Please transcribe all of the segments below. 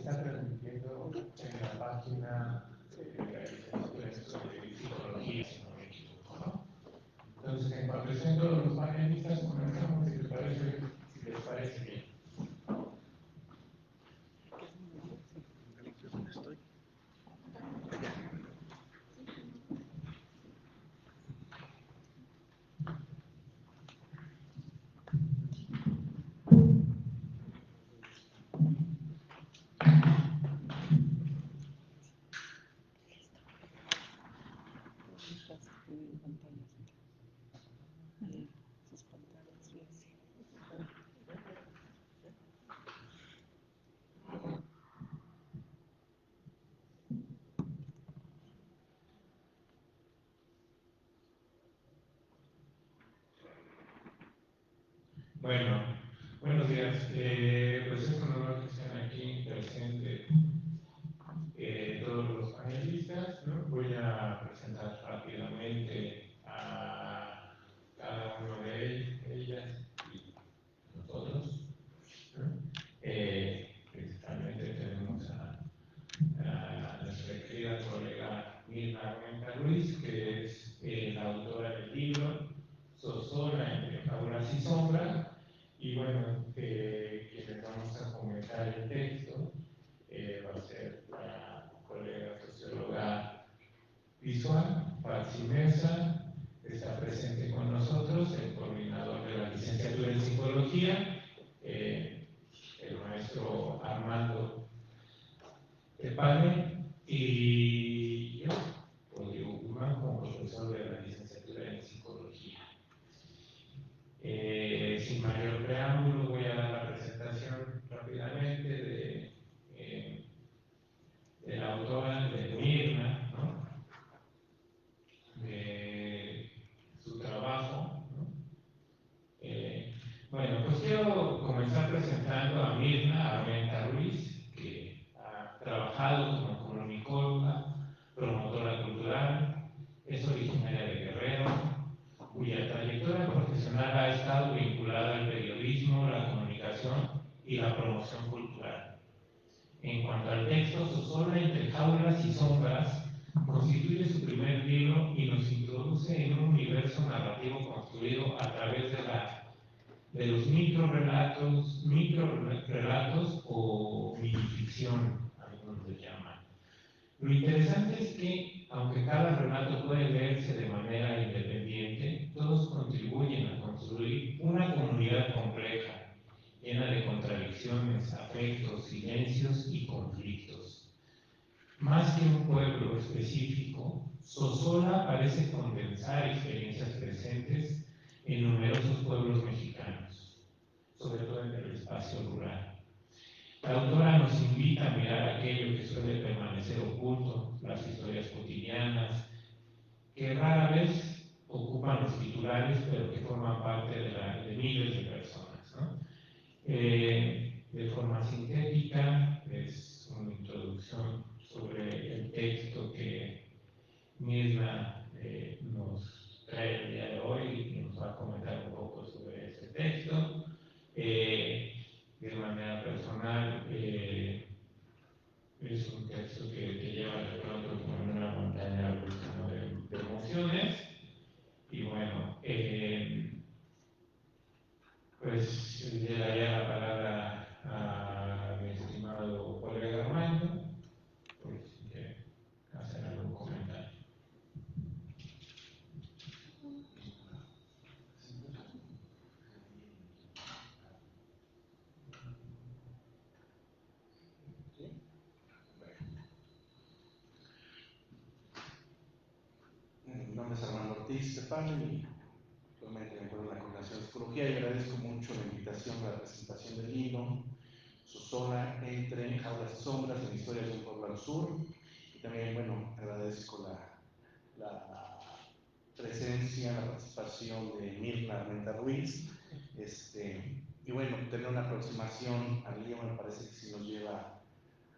está transmitiendo en la página de la licenciatura de Psicología, si no me equivoco, ¿no? Entonces, en cuanto estén todos los panelistas, comenzamos, si les parece bien. Bueno, buenos días. Pues es un honor que estén aquí presentes todos los panelistas, ¿no? Voy a presentar rápidamente a cada uno de ellas y nosotros, ¿no? Principalmente tenemos a nuestra querida colega Mirna Armenta Ruiz, que es la autora del libro Zozobra entre fábulas y sombras. Y bueno, quienes vamos a comentar el texto va a ser la colega socióloga visual, Patsy Mesa, está presente con nosotros, el coordinador de la licenciatura en psicología, el maestro Armando Tepane, y yo, Rodrigo Guzmán, como profesor de la licenciatura en psicología. Sin mayor preámbulo, voy a dar la presentación rápidamente de la autora, de Mirna, ¿no? De su trabajo, ¿no? Bueno, pues quiero comenzar presentando a Mirna Armenta Ruiz, que ha trabajado como comunicóloga, promotora cultural, es originaria de Guerrero, cuya trayectoria profesional ha estado vinculada al periodismo, la comunicación y la promoción cultural. En cuanto al texto, Zozobra entre jaulas y sombras constituye su primer libro y nos introduce en un universo narrativo construido a través de los microrelatos o minificción, algunos le llaman. Lo interesante es que, aunque cada relato puede leerse de manera independiente, todos contribuyen a construir una comunidad compleja, llena de contradicciones, afectos, silencios y conflictos. Más que un pueblo específico, Zozobra parece condensar experiencias presentes en numerosos pueblos mexicanos, sobre todo en el espacio rural. La autora nos invita a mirar aquello que suele permanecer oculto, las historias cotidianas, que rara vez ocupan los titulares, pero que forman parte de miles de personas, ¿no? De forma sintética, es una introducción sobre el texto que Mirna nos trae el día de hoy y nos va a comentar un poco sobre ese texto. De manera personal, es un texto que lleva de pronto como una montaña rusa de emociones. Y bueno, pues le daría la palabra a mi estimado colega Armando, por si quiere hacer algún comentario. Mi nombre es Armando Ortiz Tepane y actualmente me encuentro en la Coordinación de Psicología y agradezco mucho la invitación a la presentación del libro Zozobra entre jaulas y sombras en historias de un pueblo al sur. Y también, bueno, agradezco la presencia, la participación de Mirna Armenta Ruiz. Y bueno, tener una aproximación al libro me parece que sí nos lleva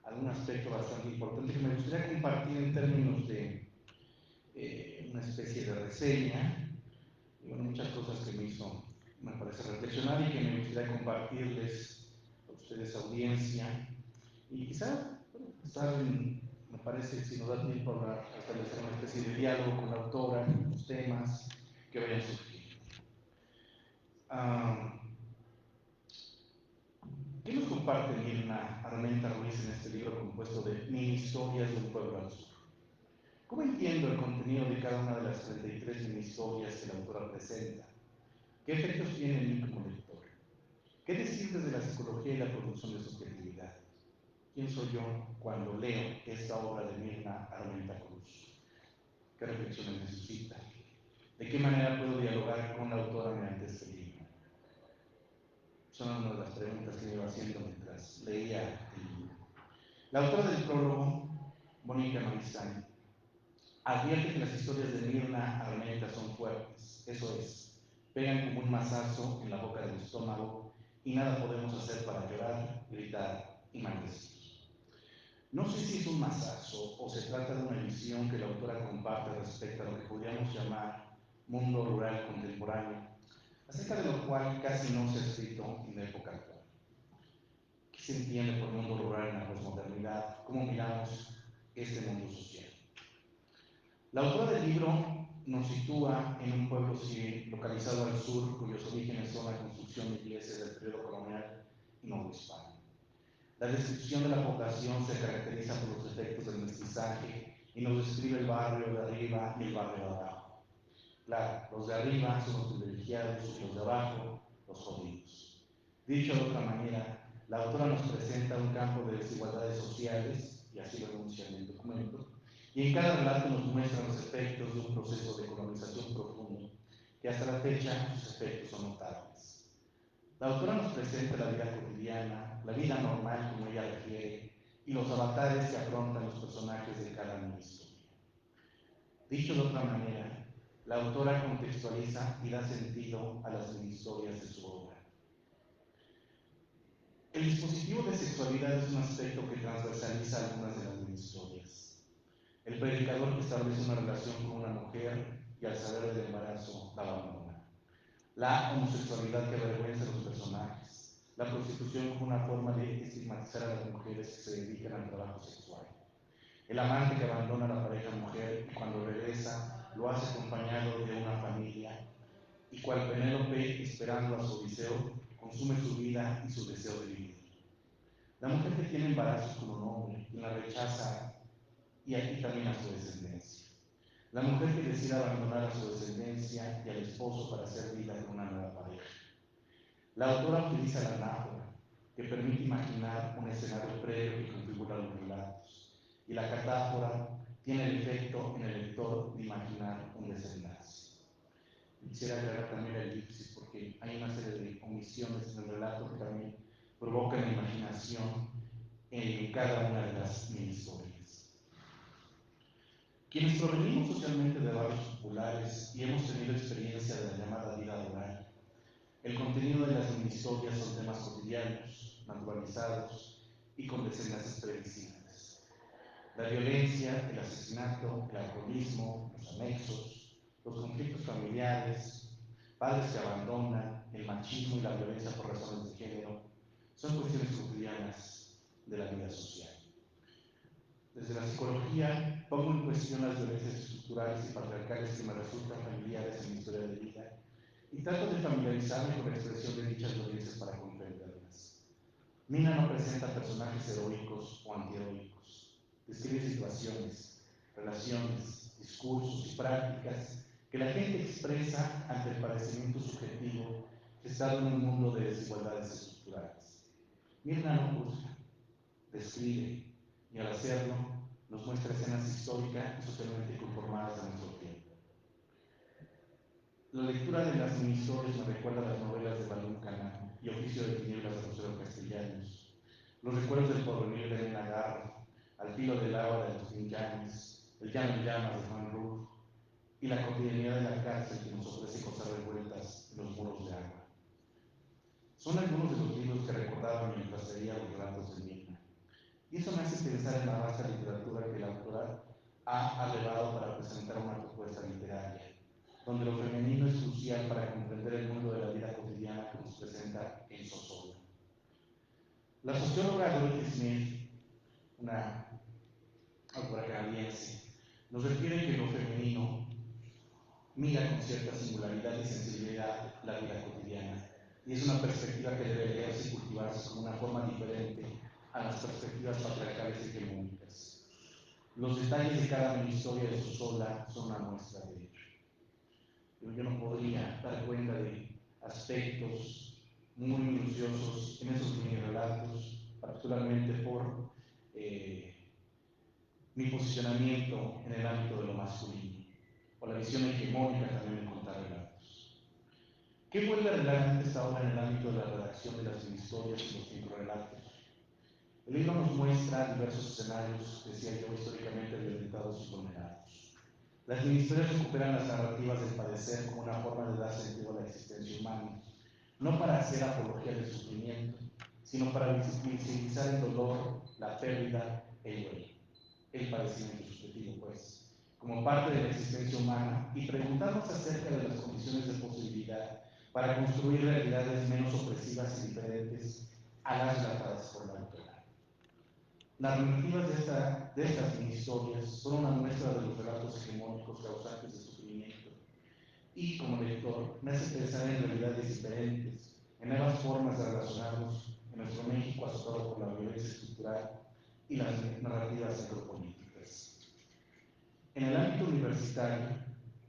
a algún aspecto bastante importante que me gustaría compartir en términos de una especie de reseña, y bueno, muchas cosas que me hizo, me parece, reflexionar y que me gustaría compartirles a ustedes, audiencia, Y quizá, me parece que si nos da tiempo a hablar, a establecer una especie de diálogo con la autora, con los temas que vayan surgiendo. ¿Qué nos comparte Mirna Armenta Ruiz en este libro compuesto de mini historias de un pueblo al sur? ¿Cómo entiendo el contenido de cada una de las 33 mini historias que la autora presenta? ¿Qué efectos tiene en mí como lector? ¿Qué decir desde la psicología y la producción de subjetividad? ¿Quién soy yo cuando leo esta obra de Mirna Armenta Cruz? ¿Qué reflexiones me suscita? ¿De qué manera puedo dialogar con la autora mediante este libro? Son una de las preguntas que me iba haciendo mientras leía el libro. La autora del prólogo, Mónica Maristán, advierte que las historias de Mirna Armenta son fuertes, eso es, pegan como un mazazo en la boca del estómago y nada podemos hacer para llorar, gritar y maldecir. No sé si es un mazazo o se trata de una visión que la autora comparte respecto a lo que podríamos llamar mundo rural contemporáneo, acerca de lo cual casi no se ha escrito en la época actual. ¿Qué se entiende por mundo rural en la posmodernidad? ¿Cómo miramos este mundo social? La autora del libro nos sitúa en un pueblo civil localizado al sur, cuyos orígenes son la construcción de iglesias del periodo colonial y novohispano. La descripción de la población se caracteriza por los efectos del mestizaje y nos describe el barrio de arriba y el barrio de abajo. Claro, los de arriba son los privilegiados y los de abajo los jodidos. Dicho de otra manera, la autora nos presenta un campo de desigualdades sociales, y así lo anuncia en el documento, y en cada relato nos muestra los efectos de un proceso de colonización profundo, que hasta la fecha sus efectos son notables. La autora nos presenta la vida cotidiana, la vida normal como ella refiere, y los avatares que afrontan los personajes de cada mini historia. Dicho de otra manera, la autora contextualiza y da sentido a las mini historias de su obra. El dispositivo de sexualidad es un aspecto que transversaliza algunas de las mini historias. El predicador que establece una relación con una mujer y al saber del embarazo la abandona. La homosexualidad que avergüenza a los personajes. La prostitución como una forma de estigmatizar a las mujeres que se dedican al trabajo sexual. El amante que abandona a la pareja mujer y cuando regresa lo hace acompañado de una familia y cual Penélope, esperando a su Odiseo, consume su vida y su deseo de vivir. La mujer que tiene embarazos con un hombre y la rechaza y aquí también a su descendencia. La mujer que decide abandonar a su descendencia y al esposo para hacer vida con una nueva pareja. La autora utiliza la anáfora, que permite imaginar un escenario previo que configura los relatos, y la catáfora tiene el efecto en el lector de imaginar un desenlace. Quisiera agregar también la elipsis, porque hay una serie de omisiones en el relato que también provocan la imaginación en cada una de las mini historias. Quienes provenimos socialmente de barrios populares y hemos tenido experiencia de la llamada vida rural, el contenido de las mini historias son temas cotidianos, naturalizados y con desenlaces previsibles. La violencia, el asesinato, el alcoholismo, los anexos, los conflictos familiares, padres que abandonan, el machismo y la violencia por razones de género, son cuestiones cotidianas de la vida social. Desde la psicología, pongo en cuestión las violencias estructurales y patriarcales que me resultan familiares en mi historia de vida y trato de familiarizarme con la expresión de dichas violencias para comprenderlas. Mina no presenta personajes heroicos o antiheroicos. Describe situaciones, relaciones, discursos y prácticas que la gente expresa ante el padecimiento subjetivo gestado en un mundo de desigualdades estructurales. Mirna no juzga, describe, y al hacerlo nos muestra escenas históricas y socialmente conformadas a nuestro tiempo. La lectura de las mini historias me recuerda a las novelas de Balún Cana y Oficio de Tinieblas de Rosero Castellanos, los recuerdos del porvenir de Elena Garro, Al filo del agua de Agustín Yáñez, El llano en llamas de Juan Rulfo y la cotidianidad de la cárcel que nos ofrece cosas revueltas en los muros de agua. Son algunos de los libros que recordaba mientras leía los relatos de Mirna. Y eso me hace pensar en la vasta literatura que la autora ha elevado para presentar una propuesta literaria, donde lo femenino es crucial para comprender el mundo de la vida cotidiana que nos presenta en zozobra. La socióloga Dorothy Smith una autora canadiense, nos refiere que lo femenino mira con cierta singularidad y sensibilidad la vida cotidiana, y es una perspectiva que debe leerse y cultivarse como una forma diferente a las perspectivas patriarcales y hegemónicas. Los detalles de cada mini historia de Sosola son una muestra de ello. Pero yo no podría dar cuenta de aspectos muy minuciosos en esos mini relatos, particularmente por mi posicionamiento en el ámbito de lo masculino, o la visión hegemónica también de contar relatos. ¿Qué vuelve a relevante esta obra en el ámbito de la redacción de las historias y los microrelatos? El libro nos muestra diversos escenarios, decía yo, históricamente violentados y condenados. Las mini-historias recuperan las narrativas del padecer como una forma de dar sentido a la existencia humana, no para hacer apología del sufrimiento, sino para visibilizar el dolor, la pérdida, el duelo, el padecimiento subjetivo, pues, como parte de la existencia humana, y preguntarnos acerca de las condiciones de posibilidad para construir realidades menos opresivas y diferentes a las relatadas por la autora. Las narrativas de estas mini historias son una muestra de los relatos hegemónicos causantes de sufrimiento, y como lector me hace pensar en realidades diferentes, en nuevas formas de relacionarnos en nuestro México azotado por la violencia estructural y las narrativas necropolíticas. En el ámbito universitario,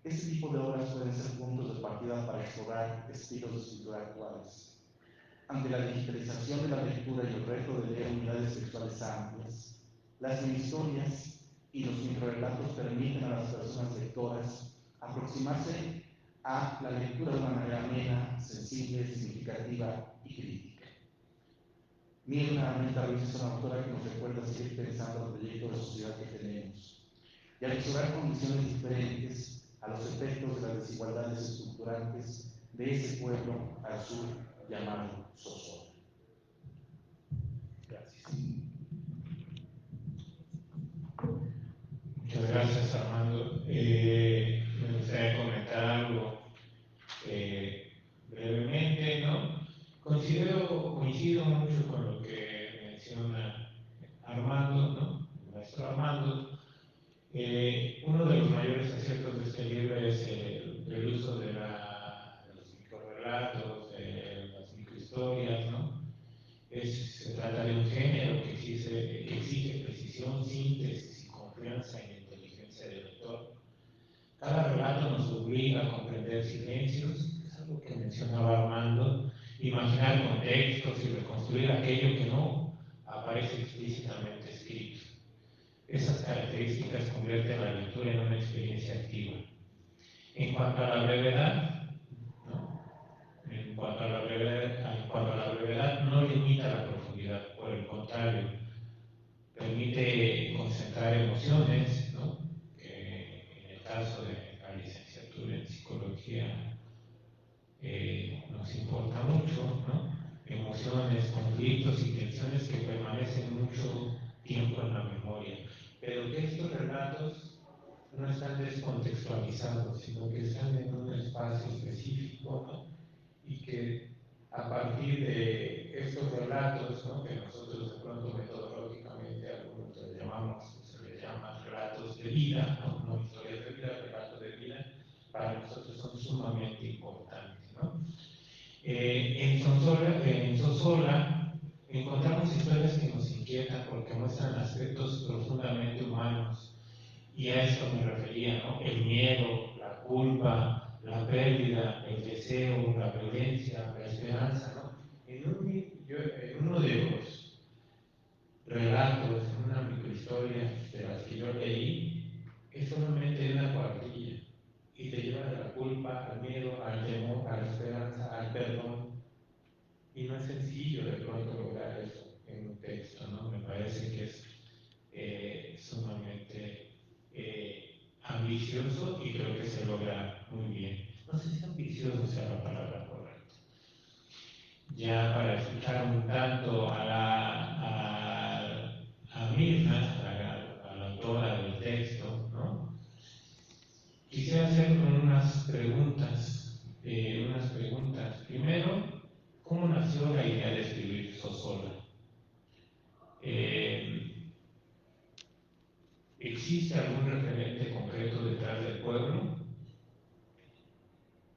este tipo de obras pueden ser puntos de partida para explorar estilos de escritura actuales. Ante la digitalización de la lectura y el reto de leer unidades textuales amplias, las mini-historias y los microrelatos permiten a las personas lectoras aproximarse a la lectura de una manera amena, sensible, significativa y crítica. Mirna Armenta Ruiz es una autora que nos recuerda seguir pensando el proyecto de sociedad que tenemos y al explorar condiciones diferentes a los efectos de las desigualdades estructurantes de ese pueblo al sur llamado Sosola. Gracias. Muchas gracias, Armando. Me gustaría comentar algo brevemente, ¿no? Coincido mucho con lo que menciona Armando, ¿no? El maestro Armando. Uno de los mayores aciertos de este libro es el uso de los microrelatos, de las microhistorias, ¿no? Se trata de un género que exige precisión, síntesis y confianza en la inteligencia del lector. Cada relato nos obliga a comprender silencios, es algo que mencionaba Armando, imaginar contextos y reconstruir aquello que no aparece explícitamente escrito. Esas características convierten la lectura en una experiencia activa. En cuanto a la brevedad, ¿no? En cuanto a la brevedad no limita la profundidad, por el contrario, permite concentrar emociones, ¿no? En el caso de la licenciatura en psicología nos importa mucho, ¿no? Emociones, conflictos y tensiones que permanecen mucho tiempo en la memoria, pero que estos relatos no están descontextualizados, sino que están en un espacio específico, ¿no? Y que a partir de estos relatos, ¿no? Que nosotros de pronto metodológicamente algunos les llamamos, se les llama relatos de vida, ¿no? No historias de vida, relatos de vida, para nosotros son sumamente importantes, ¿no? En Sosola encontramos historias que nos inquietan porque muestran aspectos profundamente humanos, y a esto me refería, ¿no? El miedo, la culpa, la pérdida, el deseo, la violencia, la esperanza, ¿no? En uno de los relatos, en una microhistoria de las que yo leí, es solamente una cuartilla y te lleva de la culpa al miedo, al temor, a la esperanza, al perdón. Y no es sencillo de pronto lograr eso en un texto, ¿no? Me parece que es sumamente ambicioso y creo que se logra muy bien. No sé si ambicioso sea la palabra correcta. Ya para escuchar un tanto a Mirna, a la autora del texto, ¿no? Quisiera hacer unas preguntas. Primero, ¿cómo nació la idea de escribir Sosola? existe algún referente concreto detrás del pueblo.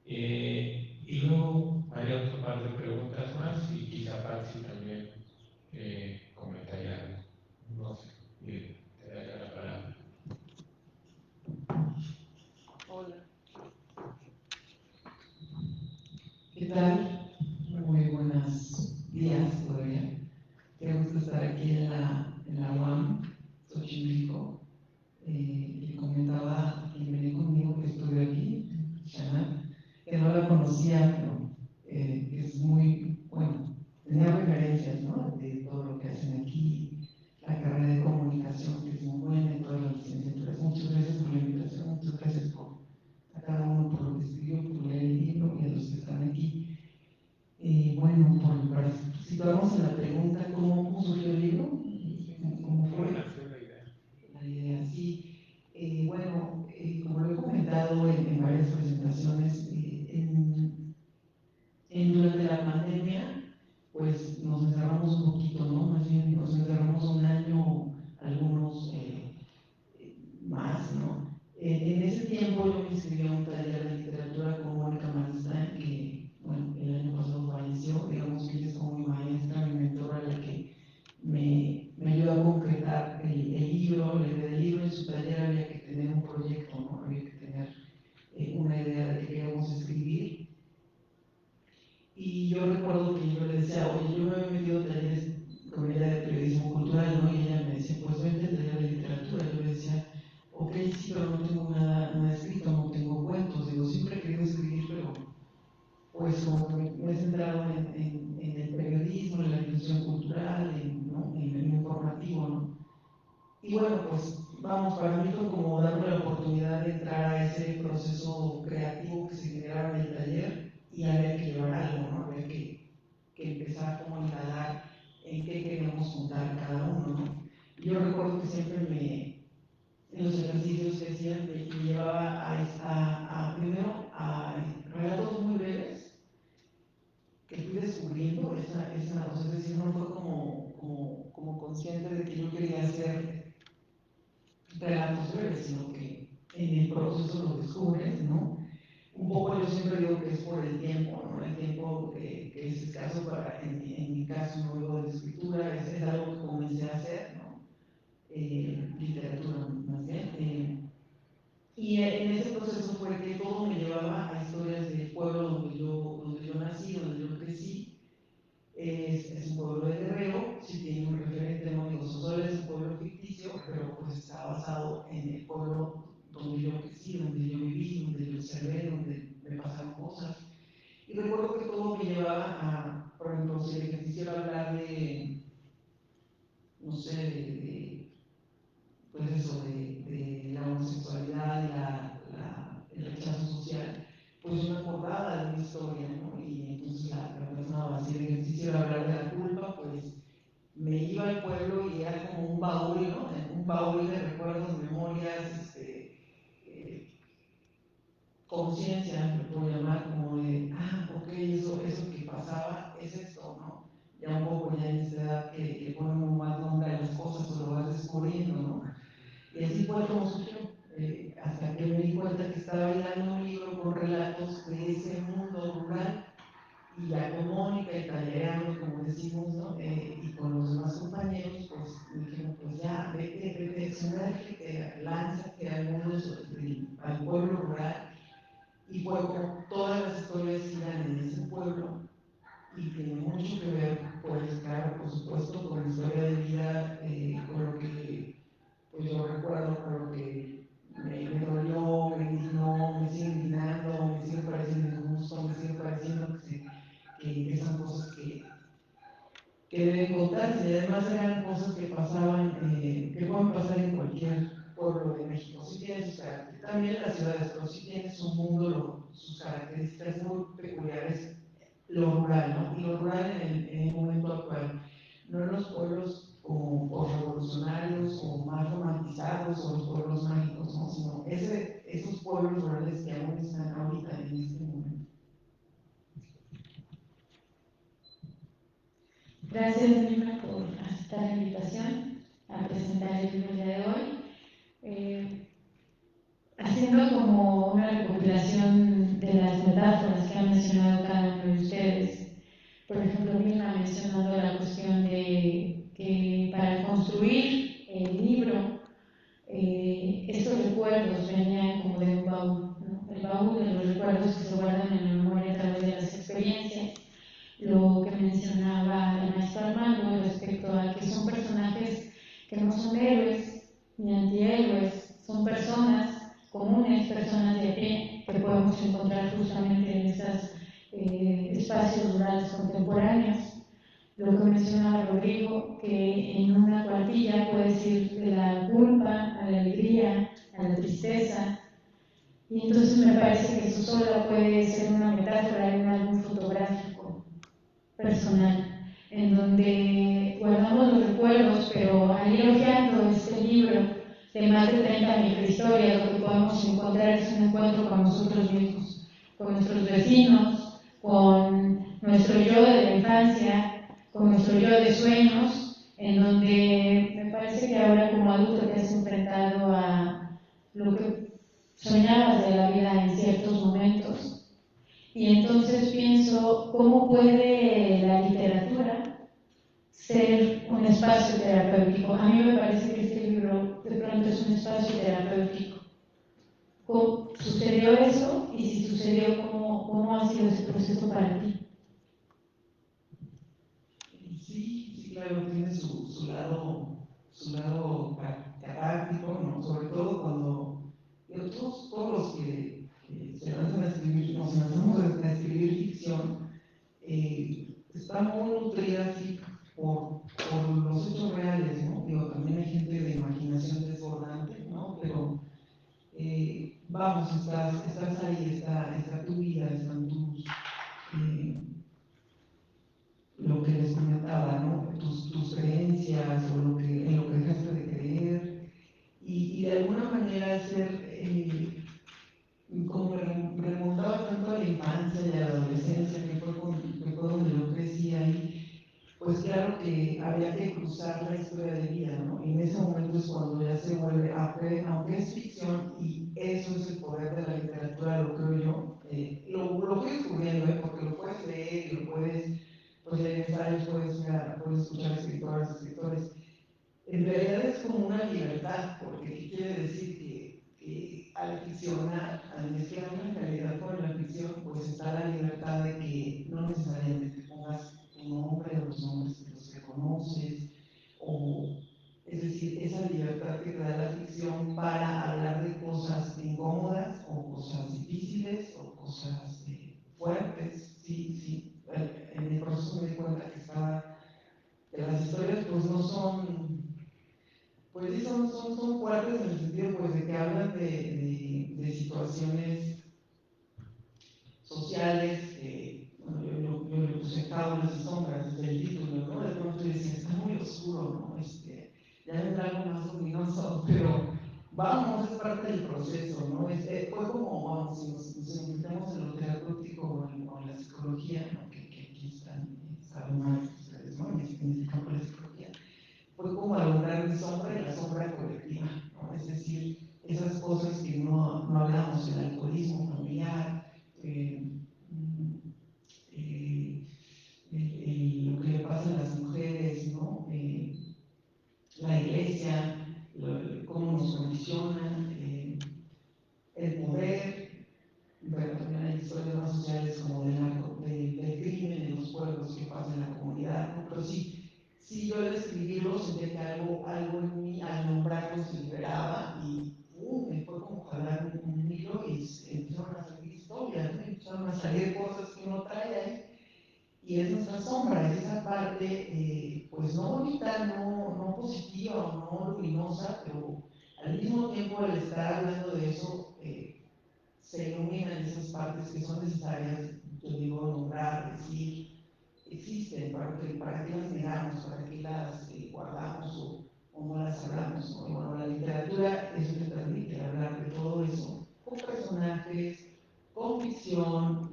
Y luego haría otro par de preguntas más y quizá Patsy también comentaría algo. No sé, te daría la palabra. Hola. ¿Qué tal? Muy buenos días todavía. Qué gusto estar aquí en la UAM, Xochimilco. Le comentaba quien venía conmigo que estudió aquí, Shana, que no la conocía, pero que es muy bueno. Tenía referencias, ¿no? De todo lo que hacen aquí, la carrera de comunicación, que es muy buena, y todas las licenciaturas. Muchas gracias por la invitación, muchas gracias a cada uno por lo que escribió, por leer el libro y a los que están aquí. Bueno, para situarnos en la pregunta, ¿cómo surgió el libro? ¿Cómo fue? La idea, sí. Bueno, como lo he comentado en varias presentaciones, durante la pandemia, pues nos encerramos un poquito, ¿no? Más bien nos encerramos un año, algunos más, ¿no? En ese tiempo yo me inscribí a un taller de literatura con Mónica Maristán, que, bueno, el año pasado falleció, digamos que ella es como mi maestra, mi mentora, la que me ayudó a concretar el libro, la idea del libro. En su taller había que tener un proyecto, ¿no? Había que tener una idea de qué queríamos escribir. Y yo recuerdo que yo le decía, oye, yo me había metido a talleres con ella de periodismo cultural, ¿no? Y ella me decía, pues vente a taller de literatura. Yo le decía, ok, sí, pero no tengo nada escrito, no tengo cuentos. Digo, siempre he querido escribir, pero pues como que me he centrado en el periodismo, en la difusión cultural, ¿no? en el informativo, ¿no? Y bueno, pues vamos, para mí fue como darme la oportunidad de entrar a ese proceso creativo que se generaba en el taller, y había que llevar algo, ¿no? Había que empezar como a indagar en qué queríamos contar cada uno, ¿no? Yo recuerdo que siempre en los ejercicios que hacía me llevaba primero a relatos muy breves que fui descubriendo o sea, es decir, no fue como consciente de que yo quería hacer relatos breves, sino que en el proceso lo descubres, ¿no? Un poco yo siempre digo que es por el tiempo, ¿no? El tiempo que es escaso en mi caso, no digo de escritura, es algo que comencé a hacer, ¿no? Literatura más bien. Y en ese proceso fue que todo me llevaba a historias del pueblo donde yo nací, donde yo crecí. Es un pueblo de Guerrero, sí tiene un referente, no digo, Sosola es un pueblo ficticio, pero pues está basado en el pueblo donde yo crecí, donde yo viví, donde yo observé, donde me pasaron cosas. Y recuerdo que todo me llevaba a, por ejemplo, si el ejercicio era hablar de, no sé, pues eso, de la homosexualidad y el rechazo social, pues yo me acordaba de una historia, ¿no? Y entonces la plasmaba. Si el ejercicio era hablar de la culpa, pues me iba al pueblo y era como un baúl, ¿no? Un baúl de recuerdos, memorias, conciencia, lo puedo llamar, como de, ok, eso que pasaba es esto, ¿no? Ya un poco ya en esta edad que ponemos más nombre a las cosas, o lo vas descubriendo, ¿no? Y así fue como surgió, hasta que me di cuenta que estaba leyendo un libro con relatos de ese mundo rural, y ya con Mónica y tallereando, como decimos, ¿no? Y con los demás compañeros, pues me dijeron, pues ya, vete, sumérgete, lánzate al mundo, al pueblo rural. Y fue como todas las historias giran en ese pueblo, y tiene mucho que ver, pues claro, por supuesto, con la historia de vida, con lo que pues yo recuerdo, con lo que me dolió, me indignó, me sigue indignando, me sigue pareciendo injusto, me sigue pareciendo que son cosas que deben contarse, y además eran cosas que pasaban, que pueden pasar en cualquier pueblo de México. Sí tiene sus características, también en las ciudades, pero sí tiene su mundo, sus características muy peculiares, lo rural, ¿no? Y lo rural en el momento actual, no en los pueblos o revolucionarios o más romantizados o los pueblos mágicos, ¿no? Sino esos pueblos rurales que aún están ahorita en este momento. Gracias, Nima, por aceptar la invitación a presentar el libro el día de hoy. haciendo como una recopilación de las metáforas que han mencionado cada uno de ustedes. Por ejemplo, Vilma mencionando la cuestión de que para construir el libro, estos recuerdos venían como de un baúl, ¿no? El baúl de los recuerdos que se guardan en la memoria a través de las experiencias. Lo que mencionaba el maestro Armando respecto a que son personajes que no son héroes ni antihéroes, son personas comunes, personas de a pie, que podemos encontrar justamente en estos espacios rurales contemporáneos. Lo que mencionaba Rodrigo, que en una cuartilla puedes ir de la culpa a la alegría, a la tristeza, y entonces me parece que eso solo puede ser una metáfora en un álbum fotográfico personal, en donde guardamos los recuerdos, pero al ir hojeando este libro de más de 30 microhistorias, lo que podemos encontrar es un encuentro con nosotros mismos, con nuestros vecinos, con nuestro yo de la infancia, con nuestro yo de sueños, en donde me parece que ahora como adulto te has enfrentado a lo que soñabas de la vida en ciertos momentos. Y entonces pienso, ¿cómo puede la literatura ser un espacio terapéutico? A mí me parece que este libro de pronto es un espacio terapéutico. ¿Cómo sucedió eso? Y si sucedió, ¿cómo ha sido ese proceso para ti? Sí, claro, tiene su lado catártico, ¿no? Sobre todo cuando todos los que se lanzan a escribir, nos lanzamos a escribir ficción, está muy nutrida así por los hechos reales, ¿no? Digo, también hay gente de imaginación desbordante, ¿no? Pero vamos, estás ahí, está tu vida, están lo que les comentaba, ¿no? Tus creencias o en lo que dejaste de creer, y de alguna manera ser como remontaba tanto a la infancia y a la adolescencia, que fue donde yo crecí ahí, pues claro que había que cruzar la historia de vida, ¿no? Y en ese momento es cuando ya se vuelve, aunque es ficción, y eso es el poder de la literatura, lo creo yo, lo fui descubriendo, porque lo puedes leer y lo puedes, pues leer ensayos, puedes escuchar escritoras, escritores. En realidad es como una libertad, porque quiere decir que al ficcionar, al mezclar una realidad con la ficción, pues está la libertad de que no necesariamente pongas tu nombre o los nombres de los que conoces, o es decir, esa libertad que te da la ficción para hablar de cosas incómodas o cosas difíciles o cosas fuertes. Sí, en el proceso me di cuenta que las historias pues no son, pues sí son fuertes en el sentido pues de que hablan de situaciones sociales, bueno, yo le puse jaulas y sombras desde el título, ¿no? De pronto yo decía, está muy oscuro, ¿no? Ya vendrá algo más luminoso, pero vamos, es parte del proceso, ¿no? Fue como, vamos, si nos metemos en lo terapéutico o en la psicología, ¿no? Que aquí saben más ustedes, ¿no? En este campo de la psicología, fue como alumbrar mi sombra y la sombra colectiva, ¿no? Es decir, esas cosas que no hablamos, el alcoholismo familiar, lo que le pasa a las mujeres, ¿no? La iglesia, cómo nos condiciona, el poder, pero también hay historias más sociales como del crimen en los pueblos que pasa en la comunidad, ¿no? Pero sí, yo al escribirlo sentía que algo en mí, al nombrarlo, se liberaba y me fue como jalar un hilo y empezaron a salir historias, ¿no? Empezaron a salir cosas que uno trae ahí. Y es nuestra sombra, es esa parte, pues no bonita, no positiva o no luminosa, pero al mismo tiempo al estar hablando de eso, se iluminan esas partes que son necesarias, yo digo, nombrar, decir, existen, para que las negamos, para que las guardamos o no las hablamos, ¿no? Y bueno, la literatura eso te permite hablar de todo eso, con personajes, con ficción,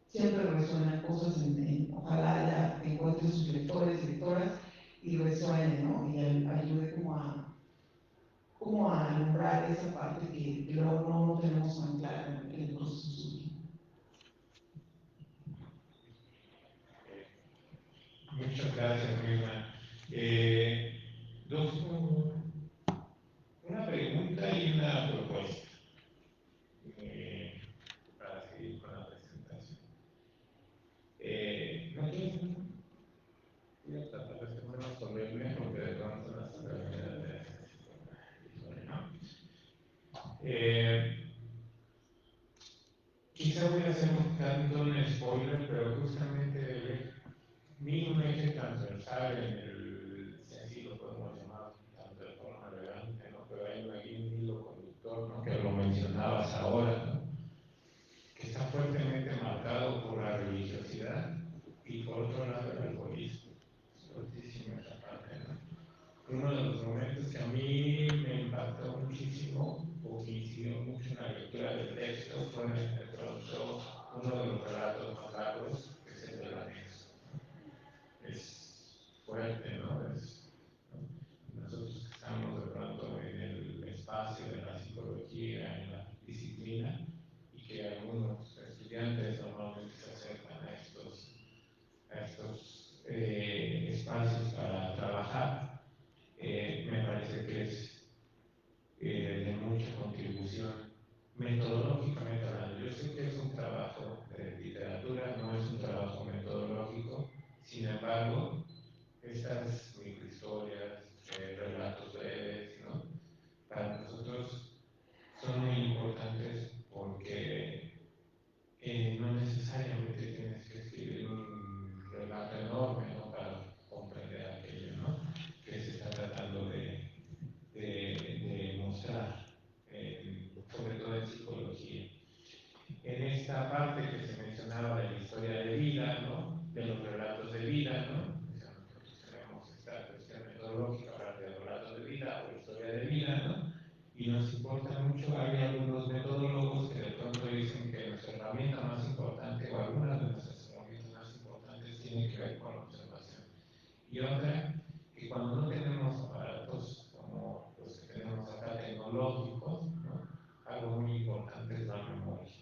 siempre resuenan cosas ojalá ya encuentre sus lectores, lectoras y resuene, ¿no? Y ayude como a como a alumbrar esa parte que luego no tenemos tan clara en el proceso suyo. Muchas gracias, Mirna. Una pregunta y una propuesta para seguir con la presentación. Nosotros voy a tratar de ser menos solemne porque de pronto las enfermedades quizá voy a hacer un tanto un spoiler, pero justamente vi un eje transversal en el, si así lo podemos llamar, tanto de forma elegante, ¿no? Pero hay un hilo conductor, ¿no? Que lo mencionabas ahora, ¿no? Que está fuertemente marcado por la religiosidad y por otro lado el alcoholismo. Es fuertísima esa parte, ¿no? Uno de los momentos que a mí me impactó muchísimo o que incidió mucho en la lectura del texto fue de pronto uno de los relatos más largos, que es el del anexo. Es fuerte, ¿no? ¿no? Nosotros que estamos de pronto en el espacio de la psicología, en la disciplina, y que algunos estudiantes normalmente se acercan a estos espacios para trabajar, me parece que es de mucha contribución metodológicamente hablando. Yo sé que es un trabajo de literatura, no es un trabajo metodológico, sin embargo, estas microhistorias, relatos breves, ¿no? Para nosotros son muy importantes porque no necesariamente tienes que escribir un relato enorme, ¿no? Para comprender aquello, ¿no? Que se está tratando de mostrar, sobre todo en psicología. En esta parte que se mencionaba de la historia de vida, ¿no? De los relatos de vida, ¿no? O sea, nosotros tenemos esta cuestión metodológica, hablar de relatos de vida o historia de vida, ¿no? Y nos importa mucho, hay algunos metodólogos que de pronto dicen que nuestra herramienta más importante o algunas de nuestras herramientas más importantes tienen que ver con la observación. Y otra, que cuando no tenemos aparatos como los que tenemos acá tecnológicos, ¿no? Algo muy importante es la memoria.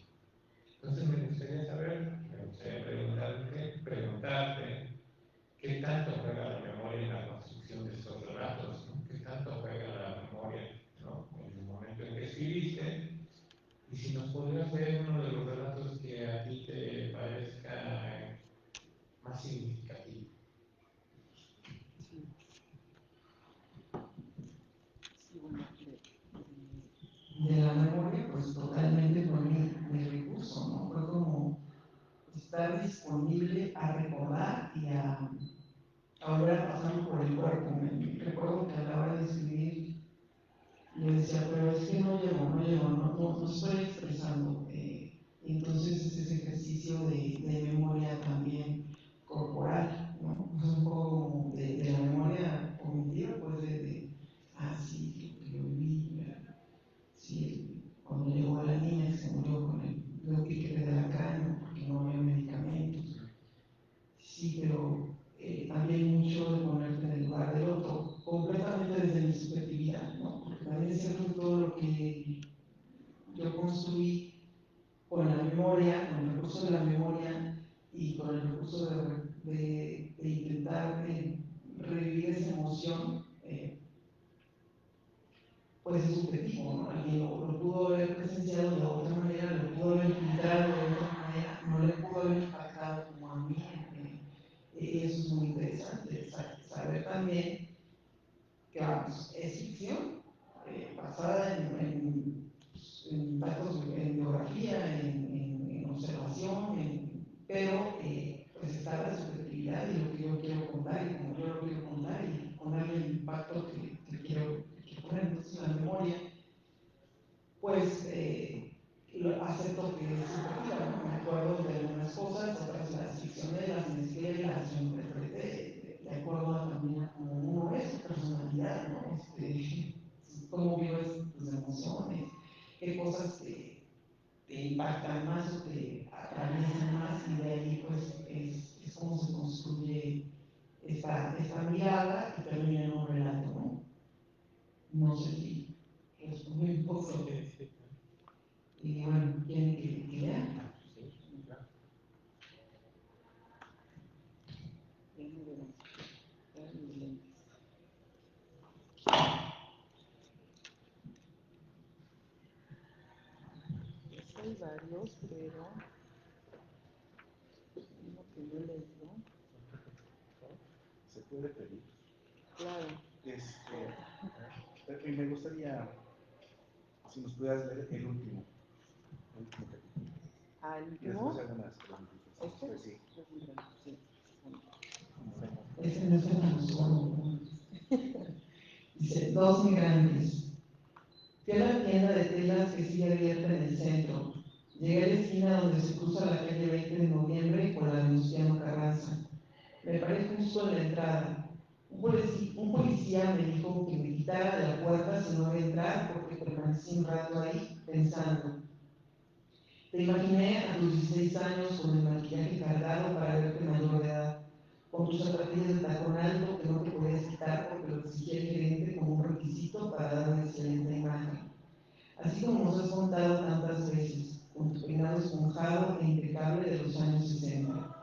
Entonces me gustaría saber, me gustaría preguntarte qué tanto juega la memoria en la construcción de estos relatos, ¿no? Qué tanto juega la memoria, ¿no? En el momento en que escribiste, y si nos podrías ver uno de los relatos que a ti te parezca más significativo. De la memoria, pues totalmente fue mi recurso, ¿no? Fue como estar disponible a recordar y a volver a pasarlo por el cuerpo. Recuerdo que a la hora de escribir yo decía, pero es que no estoy expresando. Y entonces es ese ejercicio de memoria también corporal, ¿no? Es un poco como de la memoria cognitiva, pues sí, lo que yo viví, sí, cuando llegó a la niña que se murió con el piquete de la cráneo porque no había medicamentos. Sí, pero también mucho de ponerte en el lugar del otro, completamente desde mi subjetividad, ¿no? Porque también es cierto que todo lo que yo construí con la memoria, con el recurso de la memoria y con el recurso de intentar revivir esa emoción, pues es subjetivo, ¿no? Alguien lo pudo haber presenciado de otra manera, lo pudo haber filtrado de otra manera, no le pudo haber impactado como a mí. Eso es muy interesante, saber también que vamos, es ficción, basada en datos, en biografía, en observación, pero pues está la subjetividad y lo que yo quiero contar y como yo lo quiero contar y ponerle el impacto que quiero poner. Entonces la memoria, pues acepto que es subjetiva, ¿no? Me acuerdo de algunas cosas, otras las ficcioné, las mezclé, las interpreté, de acuerdo también a cómo uno es, su personalidad, ¿no? Cómo vives tus emociones, qué cosas te impactan más o te atraviesan más, y de ahí pues es como se construye esta mirada que termina en un relato, ¿no? No sé si resumí un poco. Y bueno, ¿quieren que lea? Hay varios, pero uno que yo leí, ¿no? ¿Se puede pedir? Claro. Pepe, me gustaría, si nos pudieras leer el último capítulo. ¿Ah, el Y último? después algunas preguntitas. ¿Este? Pues sí. Sí. Ese no es tan solo. Dice, dos migrantes. Fui a la tienda de telas que sigue abierta en el centro. Llegué a la esquina donde se cruza la calle 20 de noviembre con la Venustiano Carranza. Me paré justo en la entrada. Un policía me dijo que me quitara de la puerta si no iba a entrar porque permanecí un rato ahí pensando. Te imaginé a tus 16 años con el maquillaje cargado para verte mayor de edad, con tus zapatillas de tacón alto que no te podías quitar porque lo exigía el gerente como un requisito para dar una excelente imagen. Así como nos has contado tantas veces, con tu peinado esponjado e impecable de los años 60.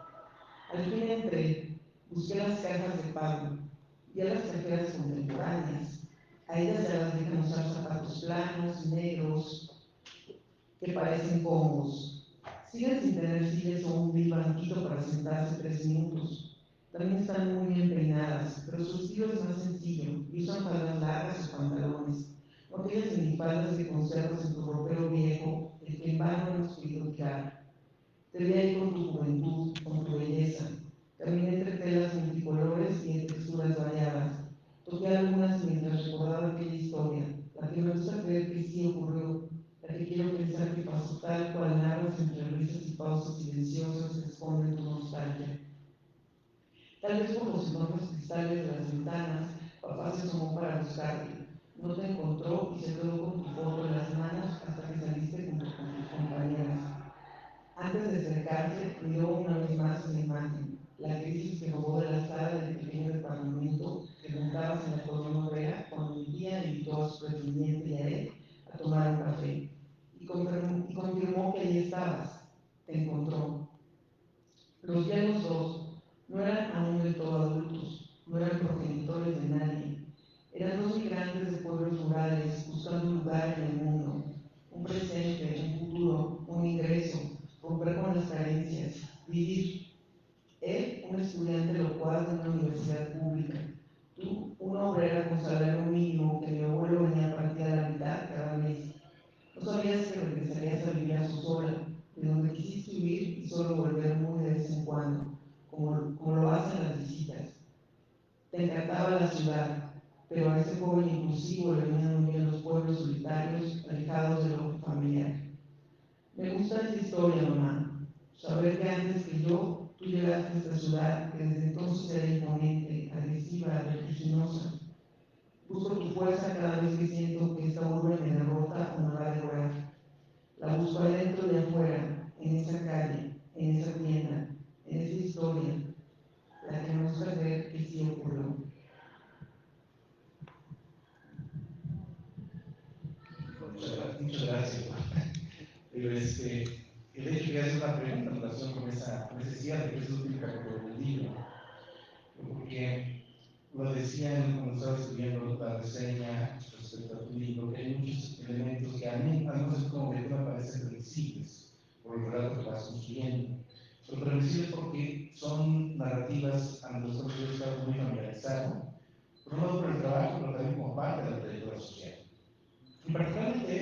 Al fin entré, busqué las cajas de pago, vi a las cajeras contemporáneas. A ellas ya las dejan usar zapatos planos, negros, que parecen cómodos. Siguen sin tener sillas o un vil banquito para sentarse 3 minutos. También están muy bien peinadas, pero su estilo es más sencillo y usan faldas largas o pantalones. No aquellas minifaldas que conservas en tu ropero viejo, el que en vano hemos querido tirar. Te vi ahí con tu juventud, con tu belleza. Caminé entre telas multicolores y en texturas variadas. Toqué algunas mientras recordaba aquella historia, la que me gusta creer que sí ocurrió, la que quiero pensar que pasó tal cual narras entre risas y pausas silenciosas que esconden tu nostalgia. Tal vez por los enormes cristales de las ventanas, papá se asomó para buscarte. No te encontró y se quedó con tu foto en las manos hasta que saliste junto con tus compañeras. Antes de acercarse, miró una vez más la imagen, la crisis que robó de la sala del pequeño departamento que montabas en la colonia obrera cuando mi tía invitó a su pretendiente y a él a tomar un café. Y confirmó que allí estabas. Te encontró. Los vi a los dos. No eran aún del todo adultos, no eran progenitores de nadie. Eran dos migrantes de pueblos rurales buscando un lugar en el mundo, un presente, un futuro, un ingreso, romper con las carencias, vivir. Él, un estudiante locuaz de una universidad pública. Tú, una obrera con salario mínimo que mi abuelo venía a partir a la mitad cada mes. No sabías que regresarías a vivir a su sola, de donde quisiste huir y solo volver muy de vez en cuando, como lo hacen las visitas. Te encantaba la ciudad, pero a ese joven impulsivo le venían muy bien los pueblos solitarios, alejados del ojo familiar. Me gusta esta historia, mamá. Saber que antes que yo, tú llegaste a esta ciudad, que desde entonces era imponente, agresiva, vertiginosa. Busco tu fuerza cada vez que siento que esta urbe me derrota o me va a devorar. La busco adentro y afuera, en esa calle, en esa tienda, en esa historia, la que me gusta ver que sí ocurrió. Muchas gracias. Pero el hecho de hacer una pregunta en relación con ese cierre, que es el último capítulo del libro, porque lo decía cuando estaba escribiendo la reseña respecto a tu libro, que hay muchos elementos que a mí, al menos como lector, me parecen previsibles por el relato que vas construyendo. Son previsibles porque son narrativas a las que yo he estado muy familiarizado, por un lado por el trabajo, pero también como parte de la trayectoria social. Y particularmente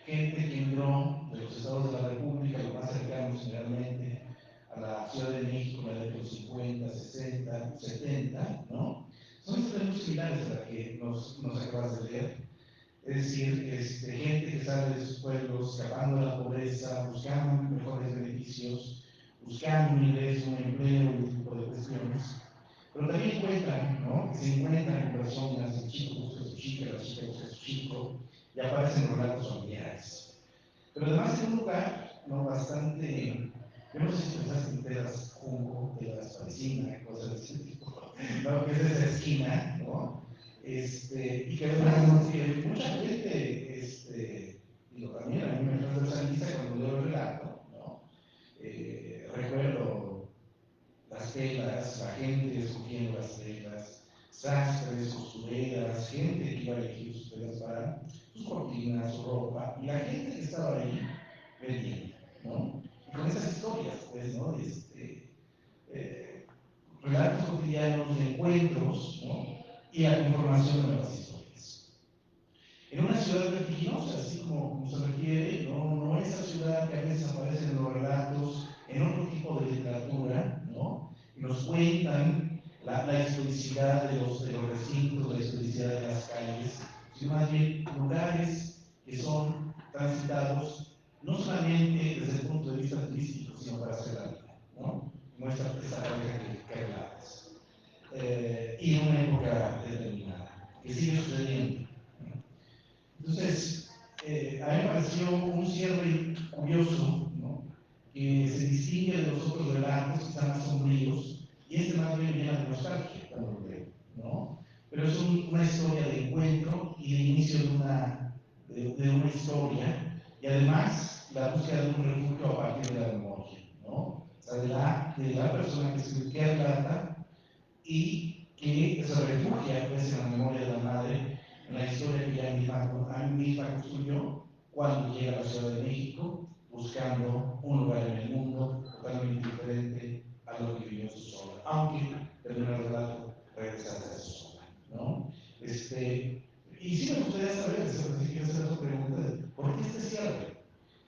gente que emigró de los estados de la República, los más cercanos generalmente a la Ciudad de México en la década de los 50, 60, 70, ¿no? Son historias muy similares a la que nos acabas de leer. Es decir, gente que sale de sus pueblos, escapando de la pobreza, buscando mejores beneficios, buscando un ingreso, un empleo y un tipo de cuestiones. Pero también encuentran, ¿no? Que se encuentran con personas, el chico busca a su chica, la chica busca a su chico, y aparecen relatos familiares. Pero además en un lugar, ¿no? Bastante, yo no sé si pensaste en telas junco, telas parecina, cosas de ese tipo, ¿no? Que es esa esquina, ¿no? y que además mucha gente, digo, también a mí me transversaliza cuando leo el relato, ¿no? Recuerdo las telas, la gente escogiendo las telas, sastres, costureras, gente que iba a elegir sus telas para sus cortinas, su ropa, y la gente que estaba ahí vendiendo, ¿no? Y con esas historias, pues, ¿no? Relatos cotidianos de encuentros, ¿no? Y la conformación de nuevas historias. En una ciudad vertiginosa, así como se refiere, no esa ciudad que a veces aparece en los relatos, en otro tipo de literatura, ¿no? Y nos cuentan la historicidad de los recintos, la historicidad de las calles, sino más bien lugares que son transitados no solamente desde el punto de vista turístico, sino para hacer la vida, ¿no? Muestra esta pareja que hablabas. Y en una época determinada, que sigue sucediendo. Entonces, a mí me pareció un cierre curioso, ¿no? Que se distingue de los otros relatos que están más sombríos, y más bien llena de nostalgia cuando lo leo, ¿no? Pero es una historia de encuentro y de inicio de una historia, y además la búsqueda de un refugio a partir de la memoria, ¿no? O sea, de la persona que relata y que se refugia pues, en la memoria de la madre, en la historia que ella misma construyó cuando llega a la Ciudad de México, buscando un lugar en el mundo totalmente diferente a lo que vivió en su sola, aunque termina el relato regresando a su sola, ¿no? Y sí me gustaría saber, si quiero hacer otra pregunta, ¿por qué este cierre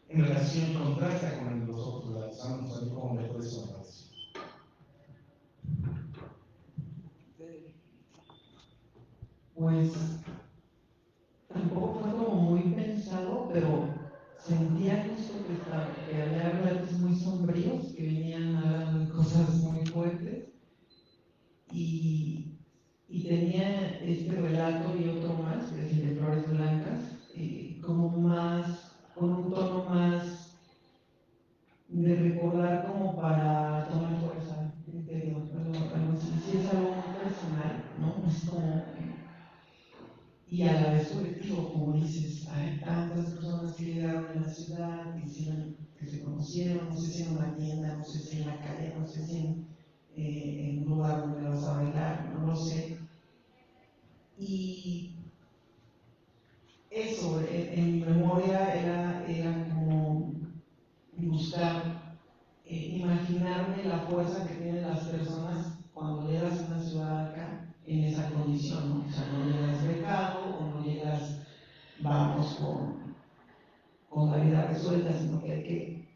en relación contrasta con los otros relatos? ¿A mí cómo me puede sonar eso? Pues tampoco fue como muy pensado, pero sentía justo que había relatos muy sombríos que venían hablando de cosas muy fuertes y tenía este relato y otro más, que es el de Flores Blancas, como más, con un tono más de recordar como para tomar fuerza interior, algo así. Sí es algo muy personal, ¿no? Es como y a la vez colectivo, como dices, hay tantas personas que llegaron a la ciudad, que se conocieron, no sé si en una tienda, no sé si en la calle, no sé si en un lugar donde vas a bailar, no lo sé. Y eso, en mi memoria era como buscar, imaginarme la fuerza que tienen las personas cuando llegas a una ciudad acá en esa condición, ¿no? O sea, no llegas becado o no llegas, vamos, con la vida resuelta, sino que hay que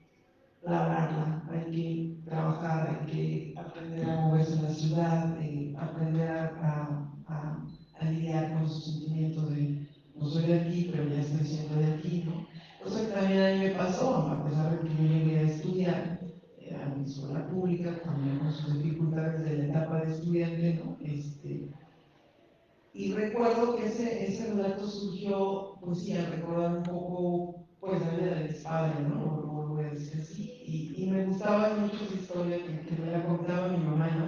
labrarla, hay que trabajar, hay que aprender a moverse en la ciudad, aprender a lidiar con sus sentimientos de no soy de aquí, pero ya estoy siendo de aquí, ¿no? Cosa que también a mí me pasó, a pesar de que yo llegué a estudiar a mi escuela pública, también con sus dificultades de la etapa de estudiante, ¿no? Y recuerdo que ese relato surgió, pues sí, al recordar un poco, pues la vida de mis padres, ¿no? Lo voy a decir así. Y me gustaba mucho esa historia que me la contaba mi mamá, ¿no?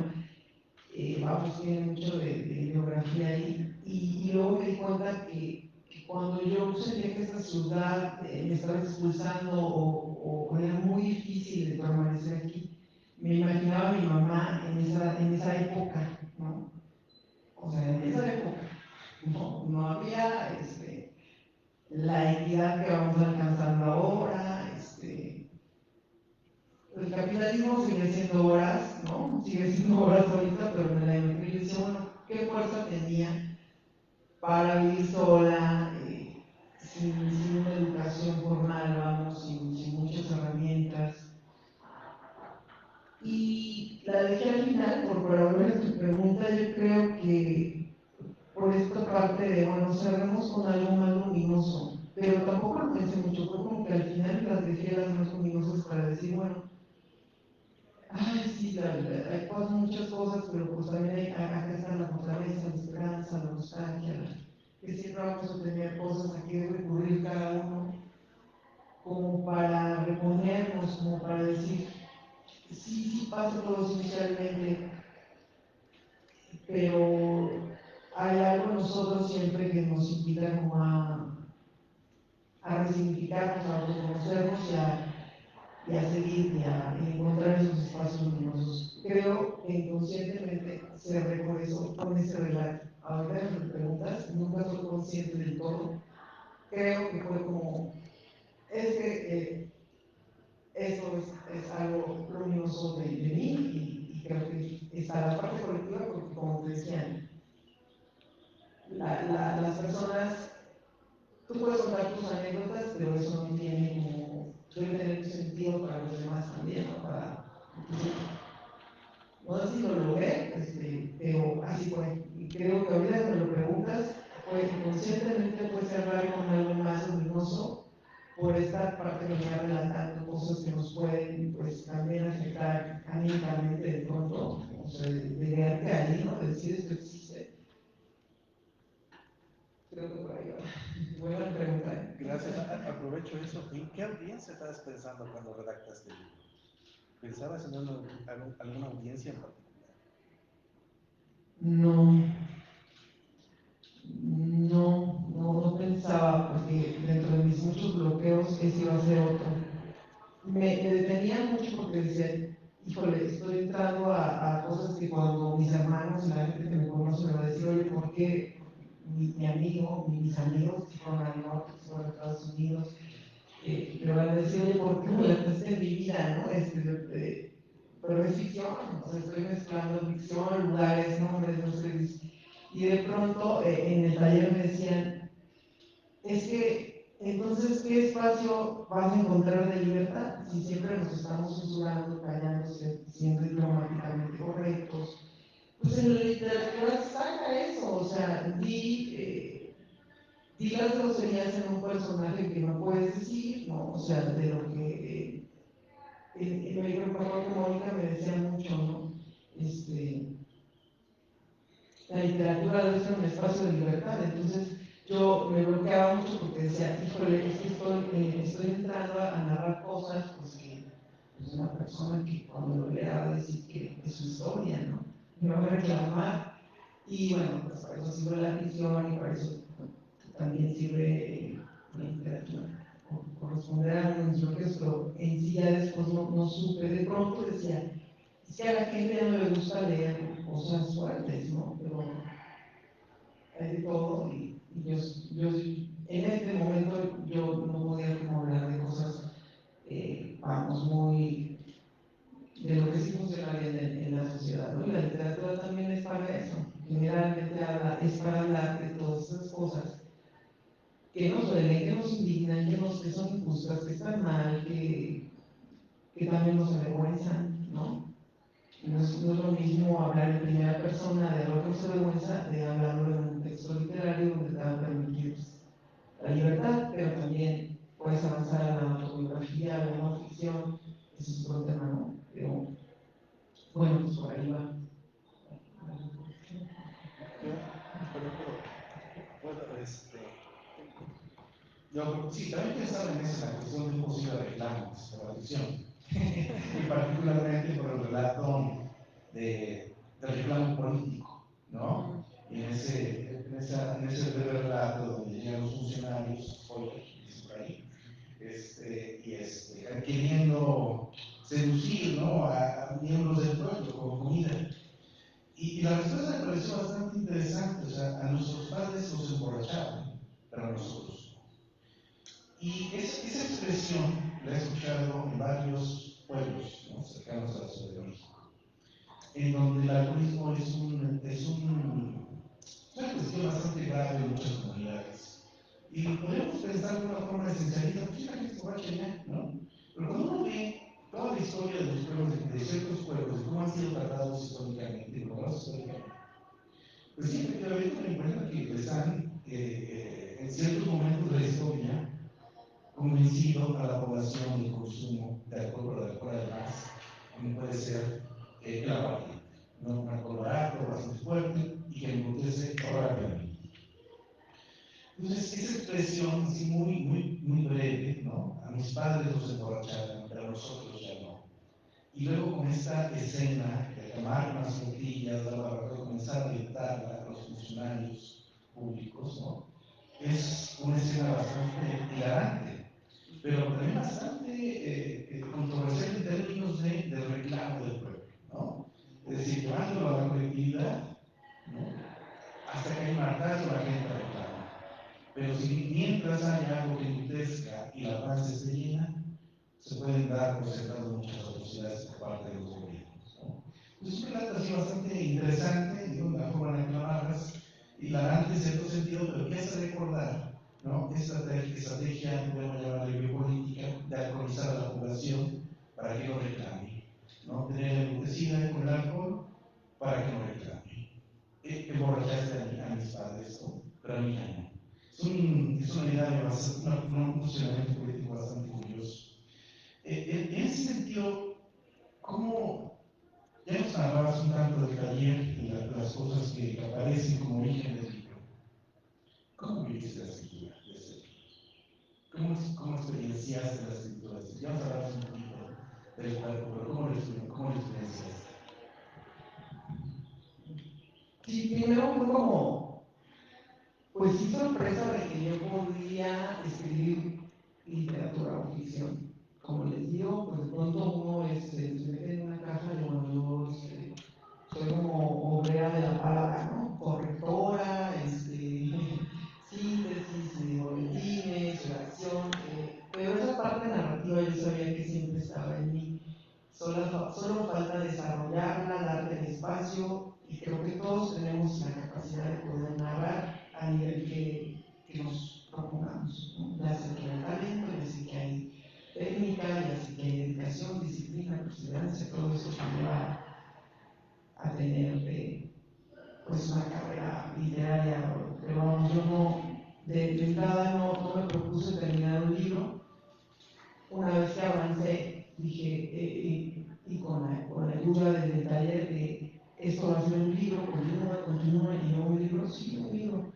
Vamos, tiene mucho de biografía ahí. Y luego me di cuenta que cuando yo sentía que esta ciudad me estaba expulsando o era muy difícil de permanecer aquí, me imaginaba a mi mamá en esa época, ¿no? O sea, en esa época no había la equidad que vamos alcanzando ahora, el capitalismo sigue siendo horas, ¿no? Sigue siendo horas ahorita, pero en la época yo decía, bueno, ¿qué fuerza tenía para vivir sola, sin una educación formal, vamos, sin muchas herramientas? Y la dejé al final, para volver a tu pregunta, yo creo que por esta parte de, bueno, cerremos con algo más luminoso, pero tampoco lo pensé mucho, fue como que al final las dejé las más luminosas para decir, bueno, ay, sí, pasan muchas cosas, pero pues también acá está la fortaleza, la esperanza, la nostalgia, que siempre vamos a tener cosas a que recurrir cada uno, como para reponernos, como para decir, sí, pasa todo inicialmente, pero hay algo en nosotros siempre que nos invita como a resignificarnos, a reconocernos y a seguir y a encontrar esos espacios luminosos. Creo que inconscientemente cerré por eso, con ese relato. Ahora que me preguntas, nunca fui consciente del todo. Creo que fue como, es que esto es algo luminoso de mí y creo que está la parte colectiva porque como te decían, las personas, tú puedes contar tus anécdotas, pero eso no tiene como, debe tener un sentido para los demás también, ¿no? No sé si lo logré, pero así fue. Y creo que ahorita que me lo preguntas, pues inconscientemente puede cerrar con algo más luminoso por esta parte que me va relatando cosas que nos pueden pues también afectar anímicamente de pronto, o sea, de verte ahí, ¿no? De decir esto existe. Creo que por ahí va. Buena pregunta. Gracias. Aprovecho eso. ¿En qué audiencia estabas pensando cuando redactaste el libro? ¿Pensabas en alguna audiencia en particular? No pensaba, porque dentro de mis muchos bloqueos ese iba a ser otro. Me detenía mucho porque decía, híjole, estoy entrando a cosas que cuando mis hermanos y la gente que me conoce me va a decir, oye, ¿por qué mi amigo, mis amigos que fueron al norte, que fueron a Estados Unidos, me van a decir, oye, ¿por qué relataste mi vida, no? Pero es ficción, o sea, estoy mezclando ficción, lugares, nombres, no sé. Y de pronto en el taller me decían, es que entonces, ¿qué espacio vas a encontrar de libertad si siempre nos estamos censurando, callándose, siendo diplomáticamente correctos? Pues en la literatura saca eso, o sea, di las groserías en un personaje que no puedes decir, ¿no? O sea, de lo que me recuerdo que Mónica me decía mucho, ¿no? La literatura debe ser un espacio de libertad, entonces yo me bloqueaba mucho porque decía, híjole, es que estoy entrando a narrar cosas, pues que es una persona que cuando lo lea va a decir que es su historia, ¿no? Me va a reclamar, y bueno, pues para eso sirve la ficción y para eso también sirve la literatura, corresponder a unos bloqueos, pero en sí ya después no supe, de pronto decía, es que a la gente ya no le gusta leer cosas fuertes, ¿no? Pero hay de todo y yo en este momento yo no podía como hablar de cosas, vamos, muy de lo que sí funciona bien en la sociedad, ¿no? Y la literatura también es para eso, generalmente es para hablar de todas esas cosas que nos duelen, que nos indignan, que son injustas, que están mal, que también nos avergüenzan, ¿no? No es lo mismo hablar en primera persona de algo que nos avergüenza de hablarlo en un texto literario donde te va a permitir la libertad, pero también puedes avanzar a la autobiografía, a la no ficción, eso es otro tema, ¿no? Pero bueno, pues por ahí va. Sí, también pensaba en esa cuestión de un posible reclamo por la ficción, y particularmente por el relato del reclamo político, ¿no? Y en ese breve relato donde llegan los funcionarios, hoy, dice por ahí, queriendo seducir, ¿no? a miembros del pueblo con comida. Y la respuesta me pareció bastante interesante, o sea, a nuestros padres los emborrachaban, pero a nosotros. Y esa expresión la he escuchado en varios pueblos, ¿no? cercanos a la Ciudad de México, en donde el alcoholismo es una cuestión bastante grave en muchas comunidades. Y podemos pensar de una forma esencialista, pues la gente se borracha ya, ¿no? Pero cuando uno ve toda la historia de los pueblos, de ciertos pueblos, de cómo han sido tratados históricamente, pues sí, efectivamente me encuentra que les han, en ciertos momentos de la historia, convencido a la población del consumo de alcohol, pero de alcohol además, como puede ser el aguardiente, ¿no? Un alcohol barato, bastante fuerte y que embrutece rápidamente. Entonces, esa expresión así muy breve, ¿no? A mis padres los emborracharon, pero a nosotros ya no. Y luego con esta escena de tomar unas botellas, la barra, comenzar a gritarla a los funcionarios, públicos, ¿no? Es una escena bastante hilarante, pero también bastante controversial en términos del reclamo del pueblo, ¿no? Es decir, llevándolo a la colectividad, ¿no? Hasta que hay un hartazgo, la gente reclama. Pero si mientras haya algo que enlutezca y la paz esté llena, se pueden dar por sentado muchas atrocidades por parte de los gobiernos, ¿no? Es un relato así bastante interesante, digo, la forma en la que lo narras, hilarante en cierto sentido, pero que hace recordar, ¿no? Esta estrategia, podemos llamarle biopolítica, de alcoholizar a la población para que no reclame, ¿no? Tener enlutecida con el alcohol para que no reclame. Emborrachaste a mis padres, ¿no? Pero a mí ya no. Es una idea bastante, un funcionamiento político bastante curioso. En ese sentido, ¿cómo ya nos narrabas un tanto del taller y las cosas que aparecen como origen del libro? ¿Cómo viviste la escritura de ese libro? ¿Cómo experienciaste la escritura? Ya nos hablabas un poquito del cuerpo, pero ¿cómo lo experienciaste? Sí, primero fue como, pues sí, sorpresa de que yo podía escribir literatura o ficción. Como les digo, pues de pronto uno se mete en una caja y bueno, yo soy como obrera de la palabra, ¿no? Correctora, síntesis, boletines, redacción, pero esa parte narrativa yo sabía que siempre estaba en mí. Solo falta desarrollarla, darle el espacio, y creo que todos tenemos la capacidad de poder narrar a nivel que nos propongamos, ¿no? Ya sé que hay talento, ya sé que hay técnica, ya sé que hay dedicación, disciplina, perseverancia, todo eso te lleva a tener pues una carrera literaria, pero vamos, yo no, de entrada no me propuse terminar un libro. Una vez que avancé, dije, y con la ayuda del taller, de esto va a ser un libro, continúa, y luego un libro, sí, un libro.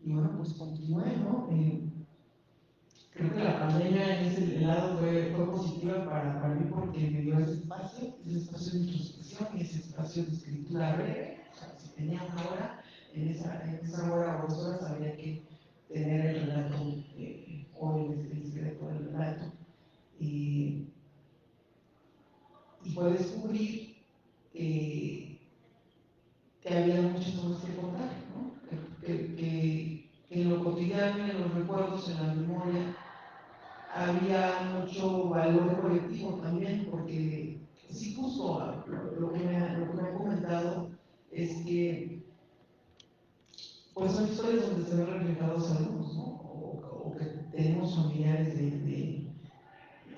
Y bueno, pues continué, ¿no? Creo que la pandemia en ese lado fue positiva para mí porque me dio ese espacio de introspección y ese espacio de escritura breve. O sea, si tenía una hora, en esa hora o 2 horas había que tener el relato o el esqueleto del relato. Y fue descubrir que había muchas cosas que contar, ¿no? Que en lo cotidiano, en los recuerdos, en la memoria, había mucho valor colectivo también, porque sí, justo lo que me ha comentado es que pues son historias donde se ven reflejados alumnos, ¿no? O que tenemos familiares que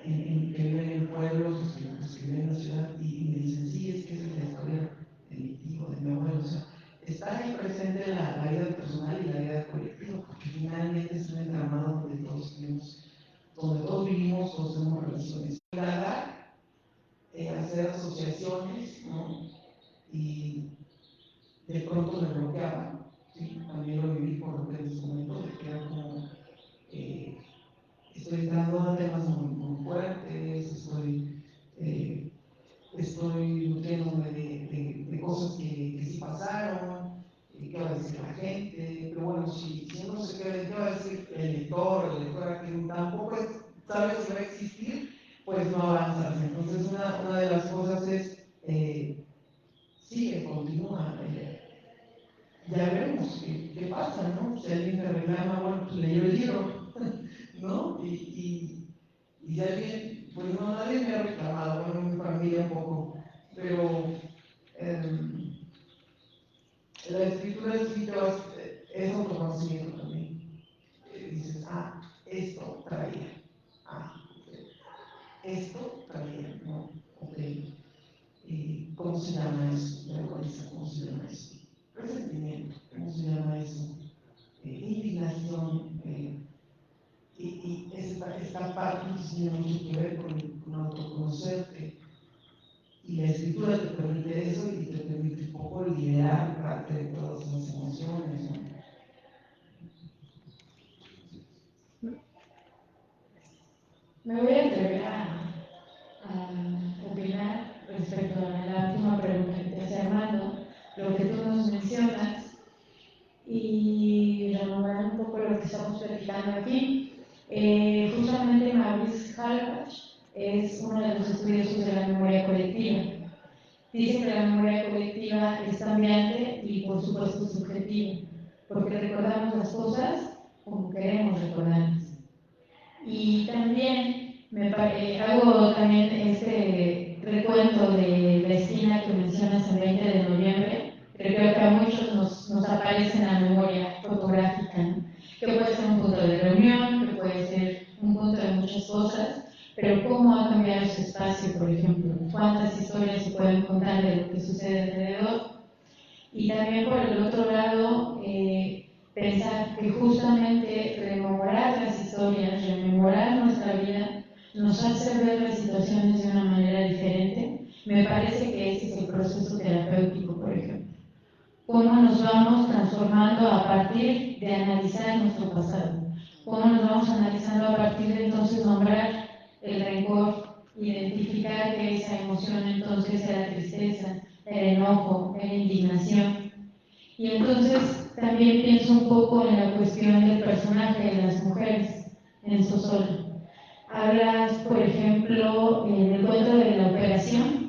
viven en pueblos, que viven en la ciudad, y me dicen, sí, es que esa es la historia de mi tío, de mi abuelo. O sea, está ahí presente la vida personal y la vida colectiva, porque finalmente es un entramado donde todos vivimos, todos tenemos relaciones. Hacer asociaciones, ¿no? Y de pronto me bloqueaba, ¿sí? También lo viví por lo que les comento, de que era como, estoy entrando a temas muy fuertes, estoy nutriéndome de cosas que sí pasaron, qué va a decir la gente, pero bueno, si uno se queda, qué va a decir el lector o lectora que tampoco sabe si va a existir, pues no avanzas. Entonces una de las cosas es, sigue, continúa, ya veremos qué pasa, ¿no? Si alguien te reclama, bueno, pues leyó el libro, ¿no? Y si alguien, pues no, nadie me ha reclamado, bueno, mi familia un poco, pero la escritura sí es autoconocimiento también. Dices, esto traía, esto traía, ¿no? Ok. ¿Cómo se llama eso? Vergüenza, ¿cómo se llama eso? Resentimiento, ¿cómo se llama eso? Indignación, y esta parte tiene mucho que ver con autoconocerte. Y la escritura te permite eso y te permite un poco liberar parte de todas esas emociones, ¿no? Me voy a atrever a opinar respecto a la última pregunta que te hace Armando, lo que tú nos mencionas. Y platicando aquí. Justamente Maurice Halbach es uno de los estudiosos de la memoria colectiva. Dice que la memoria colectiva es cambiante y por supuesto subjetiva, porque recordamos las cosas como queremos recordarlas. Y también hago también este recuento de la esquina que mencionas el 20 de noviembre, pero creo que a muchos nos aparece en la memoria fotográfica, ¿no? Que puede ser un punto de reunión, que puede ser un punto de muchas cosas, pero cómo ha cambiado ese espacio, por ejemplo, cuántas historias se pueden contar de lo que sucede alrededor. Y también por el otro lado, pensar que justamente rememorar las historias, rememorar nuestra vida, nos hace ver las situaciones de una manera diferente. Me parece que ese es el proceso terapéutico, por ejemplo. Cómo nos vamos transformando a partir de analizar nuestro pasado. Cómo nos vamos analizando a partir de entonces nombrar el rencor, identificar que esa emoción entonces era tristeza, era enojo, era indignación. Y entonces también pienso un poco en la cuestión del personaje de las mujeres en Zozola. Hablas, por ejemplo, en el cuento de la operación,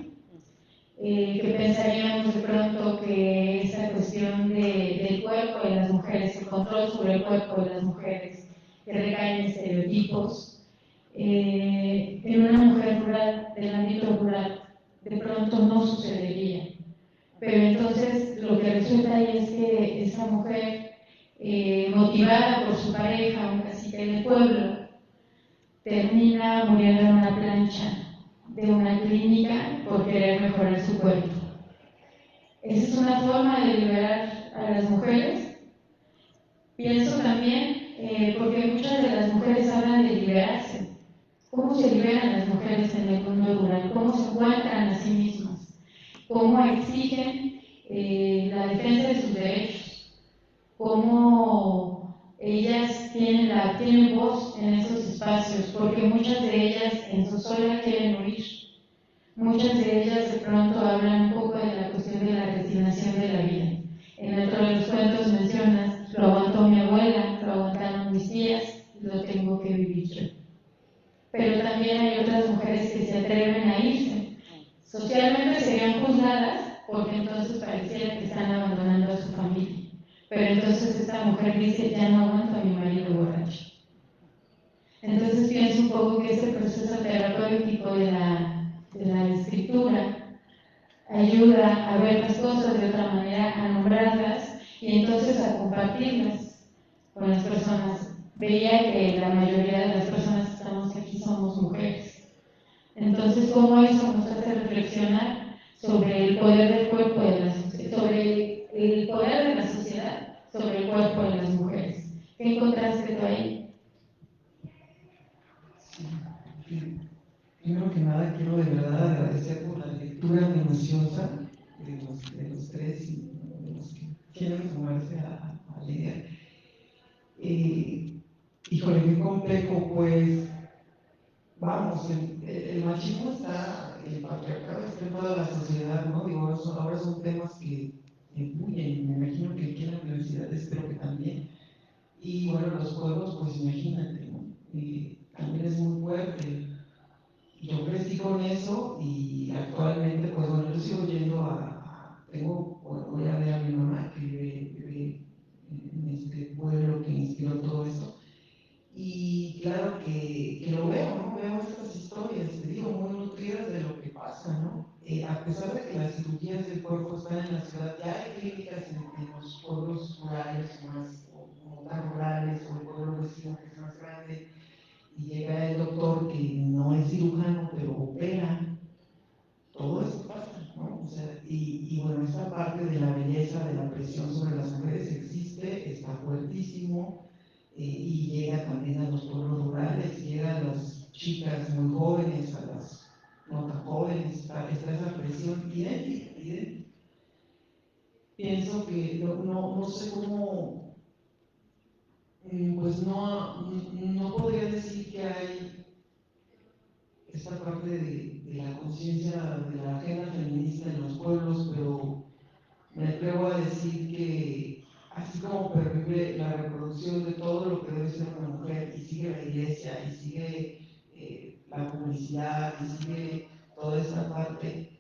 que pensaríamos de pronto que esa cuestión del cuerpo de las mujeres, el control sobre el cuerpo de las mujeres, que recaen en estereotipos, en una mujer rural, del ámbito rural, de pronto no sucedería. Pero entonces lo que resulta ahí es que esa mujer, motivada por su pareja, un cacique del pueblo, termina muriendo en una plancha de una clínica por querer mejorar su cuerpo. Esa es una forma de liberar a las mujeres. Pienso también, porque muchas de las mujeres hablan de liberarse. ¿Cómo se liberan las mujeres en el mundo rural? ¿Cómo se encuentran a sí mismas? ¿Cómo exigen la defensa de sus derechos? ¿Cómo ellas tienen voz en esos espacios? Porque muchas de ellas en Zozola quieren huir. Muchas de ellas de pronto hablan un poco de la cuestión de la resignación de la vida. En otro de los cuentos mencionas, lo aguantó mi abuela, lo aguantaron mis tías, y lo tengo que vivir yo. Pero también hay otras mujeres que se atreven a irse. Socialmente serían juzgadas porque entonces pareciera que están abandonando a su familia. Pero entonces esta mujer dice, ya no aguanto a mi marido borracho. Entonces pienso un poco que ese proceso terapéutico de la escritura ayuda a ver las cosas de otra manera, a nombrarlas y entonces a compartirlas con las personas. Veía que la mayoría de las personas que estamos aquí somos mujeres. Entonces, ¿cómo eso nos hace reflexionar sobre el poder del cuerpo de la sociedad, sobre el poder de la sociedad, sobre el cuerpo de las mujeres? ¿Qué encontraste tú ahí? Sí. Primero que nada, quiero de verdad agradecer por la lectura minuciosa de los tres y de los que quieren sumarse a leer. Híjole, qué complejo, pues, vamos, el machismo está, el patriarcado está en toda la sociedad, ¿no? Digo, ahora son temas que influyen, me imagino que aquí en la universidad espero que también. Y bueno, los pueblos, pues imagínate, ¿no? También es muy fuerte. Yo crecí con eso y actualmente, pues bueno, yo sigo yendo voy a ver a mi mamá que vive en este pueblo que inspiró todo eso. Y claro que lo veo, ¿no? Veo estas historias, te digo, muy nutridas de lo que pasa, ¿no? A pesar de que las cirugías del cuerpo están en la ciudad, ya hay clínicas en los pueblos rurales o tan rurales, o el pueblo vecino que es más grande, y llega el doctor que no es cirujano, pero opera. Todo eso pasa, ¿no? O sea, y bueno, esta parte de la belleza, de la presión sobre las mujeres existe, está fuertísimo, y llega también a los pueblos rurales, llega a las chicas muy jóvenes, a las no tan jóvenes, está esa presión idéntica. Pienso que no sé cómo, pues no podría decir que hay esta parte de la conciencia de la agenda feminista en los pueblos, pero me atrevo a decir que así como permite la reproducción de todo lo que debe ser una mujer, y sigue la iglesia, y sigue la publicidad, y sigue toda esta parte,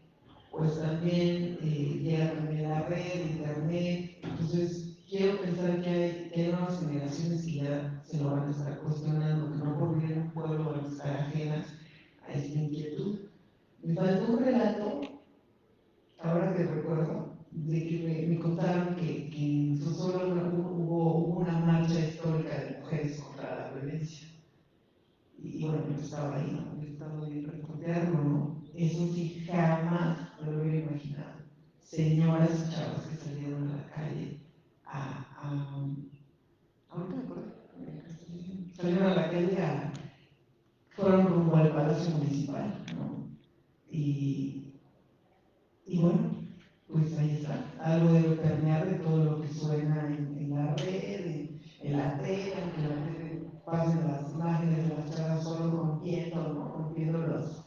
pues también llega también la red, internet. Entonces quiero pensar que hay nuevas generaciones que ya se lo van a estar cuestionando, que no por vivir en un pueblo van a estar ajenas a esta inquietud. Me faltó un relato, ahora que recuerdo, de que me contaron que en Sosolo hubo una marcha histórica de mujeres contra la violencia. Y bueno, yo estaba ahí, ¿no? Yo estaba ahí reportearlo, ¿no? Eso sí, jamás me lo hubiera imaginado. Señoras y chavas que salieron a la calle ahorita me acuerdo, salieron a la calle fueron rumbo al Palacio Municipal, ¿no? Y bueno, pues ahí está, algo debe permear de todo lo que suena en la red, en la tele, aunque la tele pasen las imágenes de las caras solo rompiendo, ¿no? Rompiendo los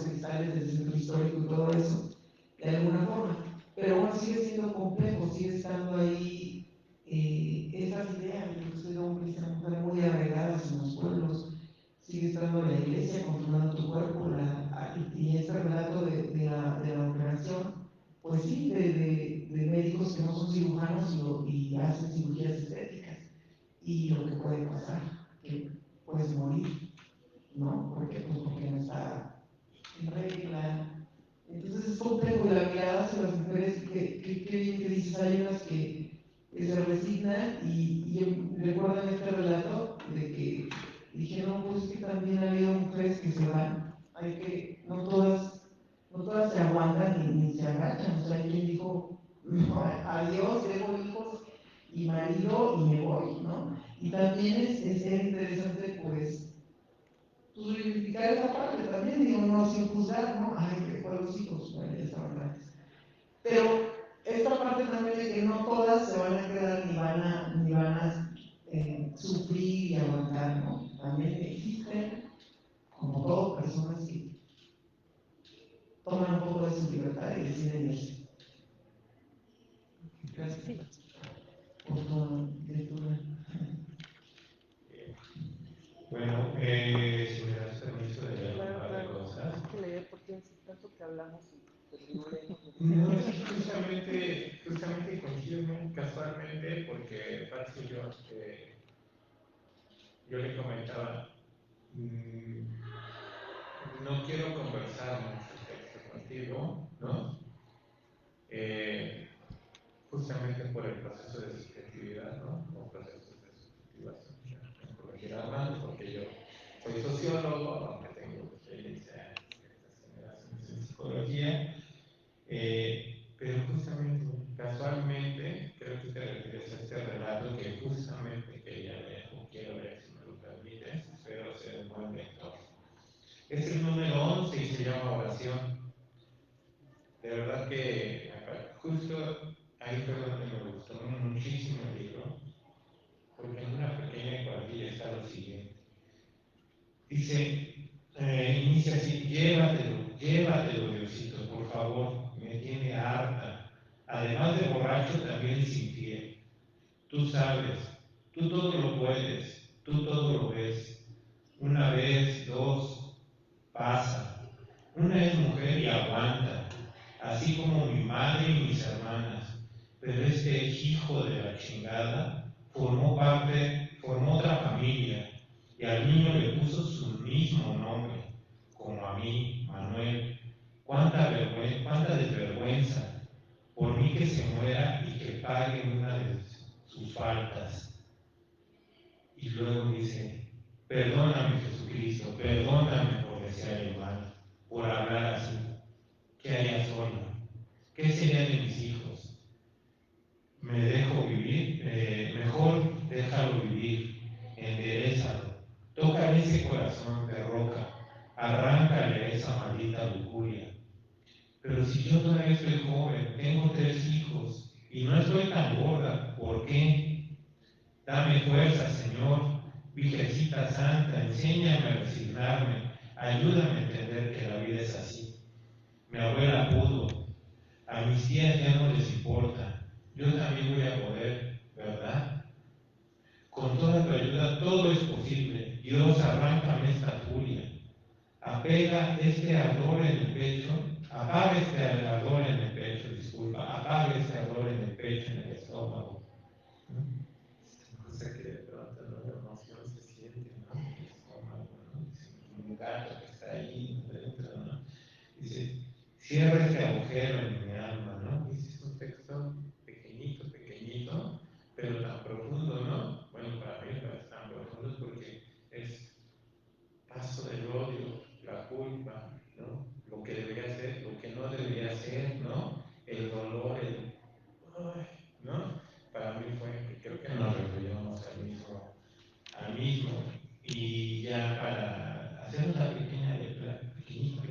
cristales del centro histórico y todo eso, de alguna forma. Pero bueno, sigue siendo complejo, sigue estando ahí esas ideas de que usted hombre y mujer muy arraigadas en los pueblos, sigue estando la iglesia controlando tu cuerpo, y este relato de la operación, pues sí, de médicos que no son cirujanos y hacen cirugías estéticas, y lo que puede pasar, que puedes morir, ¿no? Porque no está en regla. Entonces es complejo, y la mirada hacia las mujeres, que dices, hay unas que se resignan, y recuerdan este relato de que dijeron, pues que también ha habido mujeres que se van, no todas se aguantan ni se agachan. O sea, hay quien dijo, no, adiós, dejo hijos y marido y me voy, ¿no? Y también es interesante, pues reivindicar esa parte también, digo, no sin juzgar, ¿no? Ay, que fue los hijos, bueno, ya estaban grandes. Pero esta parte también de que no todas se van a quedar ni van a sufrir y aguantar, ¿no? También existen, como todo, personas que toman un poco de su libertad y deciden irse. Gracias por tu lectura. Bueno, si me das permiso de leer un par de cosas. Hay que leer porque hace tanto que hablamos pero no leemos. No, sí, justamente coincido muy casualmente, porque Patsy y yo le comentaba, no quiero conversar mucho texto contigo, ¿no? Justamente por el proceso de subjetividad, ¿no? O procesos de subjetivación, por lo que hablando, porque yo soy sociólogo, aunque tengo experiencia en ciertas generaciones en psicología, pero justamente, casualmente, creo que te refieres a este relato que justamente quería leer, o quiero leer, si me lo permites, espero ser un buen lector. Es el número 11 y se llama Oración. De verdad que justo ahí fue donde me gustó muchísimo el libro, porque en una pequeña cuadrilla está lo siguiente. Dice, inicia así: llévatelo, Diosito, por favor, me tiene harta. Además de borracho, también es infiel. Tú sabes, tú todo lo puedes, tú todo lo ves. Una vez, dos, pasa. Una es mujer y aguanta, así como mi madre y mis hermanas. Pero este hijo de la chingada formó otra familia, y al niño le puso su mismo nombre, como a mí, Manuel. Cuánta desvergüenza, por mí que se muera y que pague una de sus faltas. Y luego dice: perdóname, Jesucristo, perdóname por desearle mal, por hablar así. ¿Qué haría sola? ¿Qué sería de mis hijos? ¿Me dejo vivir? Mejor déjalo vivir, enderezalo. Tócale ese corazón de roca, arráncale esa maldita lujuria. Pero si yo todavía estoy joven, tengo 3 hijos y no estoy tan gorda, ¿por qué? Dame fuerza, Señor. Virgencita Santa, enséñame a resignarme, ayúdame a entender que la vida es así. Mi abuela pudo, a mis tías ya no les importa, yo también voy a poder. este ardor en el pecho, apaga este ardor en el pecho, disculpa, apaga este ardor en el pecho, en el estómago. ¿No? Cosa que de pronto, ¿no? La emoción se siente, ¿no? En el estómago, ¿no? Como un gato que está ahí dentro, ¿no? Dice, cierra este agujero en mi alma, ¿no? Dice, es un texto pequeñito, pequeñito, pero tan profundo, ¿no? Bueno, para mí no es tan profundo porque es paso del odio, la culpa, ¿no? Lo que debería ser, lo que no debería ser, ¿no? El dolor, el... ¡Ay! ¿No? Para mí fue, creo que nos referíamos al mismo. Y ya para hacer una pequeña lectura, pequeñita,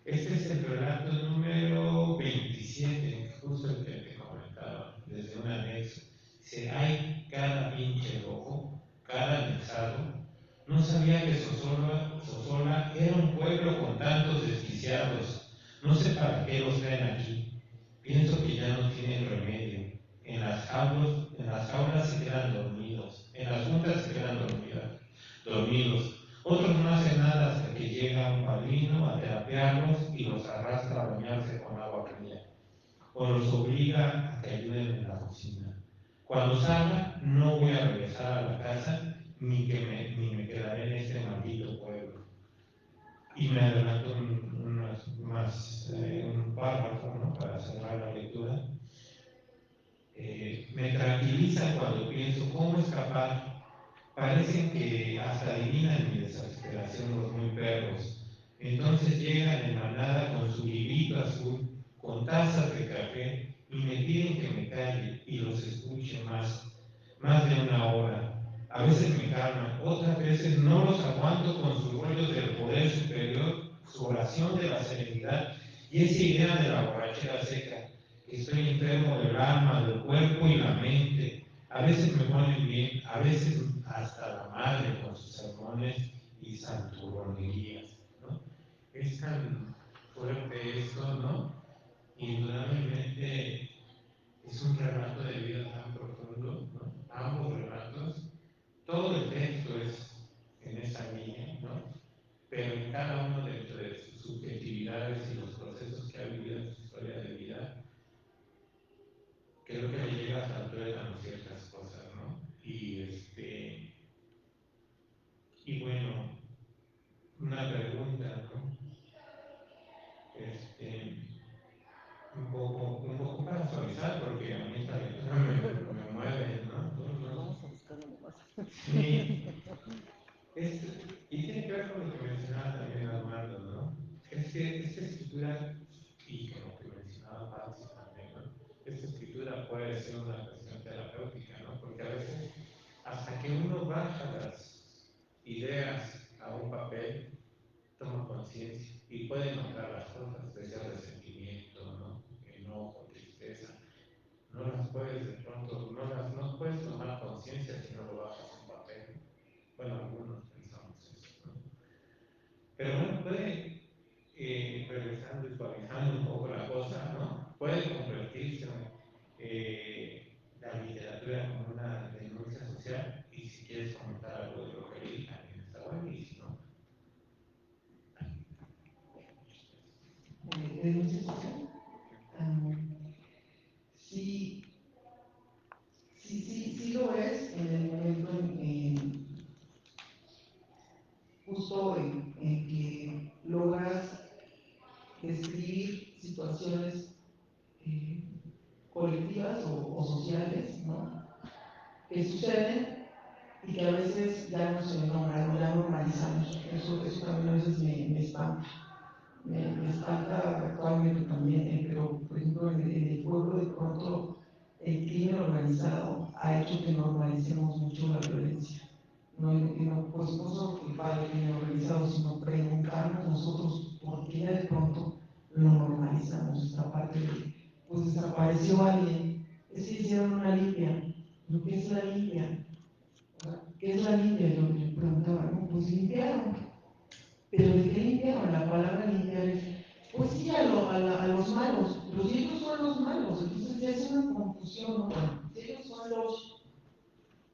este es el relato número 27, justo el que te comentaba, desde un anexo. Dice, hay cada pinche loco, cada anexado. No sabía que Sosola era un pueblo con tantos desquiciados. No sé para qué los traen aquí. Pienso que ya no tienen remedio. En las jaulas se quedan dormidos. En las juntas se quedan dormidos. Otros no hacen nada hasta que llega un padrino a terapiarlos y los arrastra a bañarse con agua fría. O los obliga a que ayuden en la cocina. Cuando salga, no voy a regresar a la casa ni me quedaré en este maldito pueblo. Y me adelanto un párrafo, ¿no? Para cerrar la lectura. Me tranquiliza cuando pienso cómo escapar. Parecen que hasta adivinan mi desesperación los muy perros. Entonces llegan en manada con su librito azul, con tazas de café, y me piden que me calle y los escuche más de una hora. A veces me calman, otras veces no los aguanto con sus rollos del poder superior, su oración de la serenidad y esa idea de la borrachera seca. Estoy enfermo del alma, del cuerpo y la mente. A veces me ponen bien, a veces hasta la madre con sus sermones y santurronerías, ¿no? Es tan fuerte esto, ¿no? Indudablemente es un relato de vida tan profundo, ¿no? Ambos relatos, todo el texto es en esa línea, ¿no? Pero en cada uno dentro de sus subjetividades y los procesos que ha vivido en su historia de vida, creo que le llega a la tuétano ciertas cosas, ¿no? Y bueno, una pregunta, ¿no? Un poco para suavizar, porque a mí esta lectura me mueve, ¿no? Vamos a buscar algo más. Sí. Y tiene que ver con lo que mencionaba también Armando, ¿no? Es que esta escritura, y como que mencionaba Patsy también, ¿no? Esta escritura puede ser una cuestión terapéutica, ¿no? Porque a veces, hasta que uno baja las ideas a un papel, toma conciencia y puede notar las cosas, desde resentimiento, ¿no? Enojo, tristeza. No las puedes de pronto, no puedes tomar conciencia si no lo bajas a un papel. Bueno, algunos pensamos eso, ¿no? Pero bueno, puede, regresando y suavizando un poco la cosa, ¿no? Puede convertirse la literatura como una denuncia social, y si quieres comentar algo de lo que leí, también está buenísimo. Denuncia social. Sí lo es en el momento justo en que logras describir situaciones colectivas o sociales, ¿no? Que suceden y que a veces ya no se nombran, ya normalizamos. Eso también a veces me espanta. Me espanta actualmente también, pero por ejemplo en el pueblo de pronto el crimen organizado ha hecho que normalicemos mucho la violencia. No, pues no solo culpar al crimen organizado, sino preguntarnos nosotros por qué de pronto lo normalizamos. Esta parte de, pues desapareció alguien, es que hicieron una limpia. ¿Lo que es la limpia? ¿Qué es la limpia? Yo preguntaba, no, pues limpiaron. ¿Pero de qué limpiaron? La palabra limpiar es, pues sí, a los malos, pero si ellos son los malos, entonces ya es una confusión, ¿no? Si ellos son los,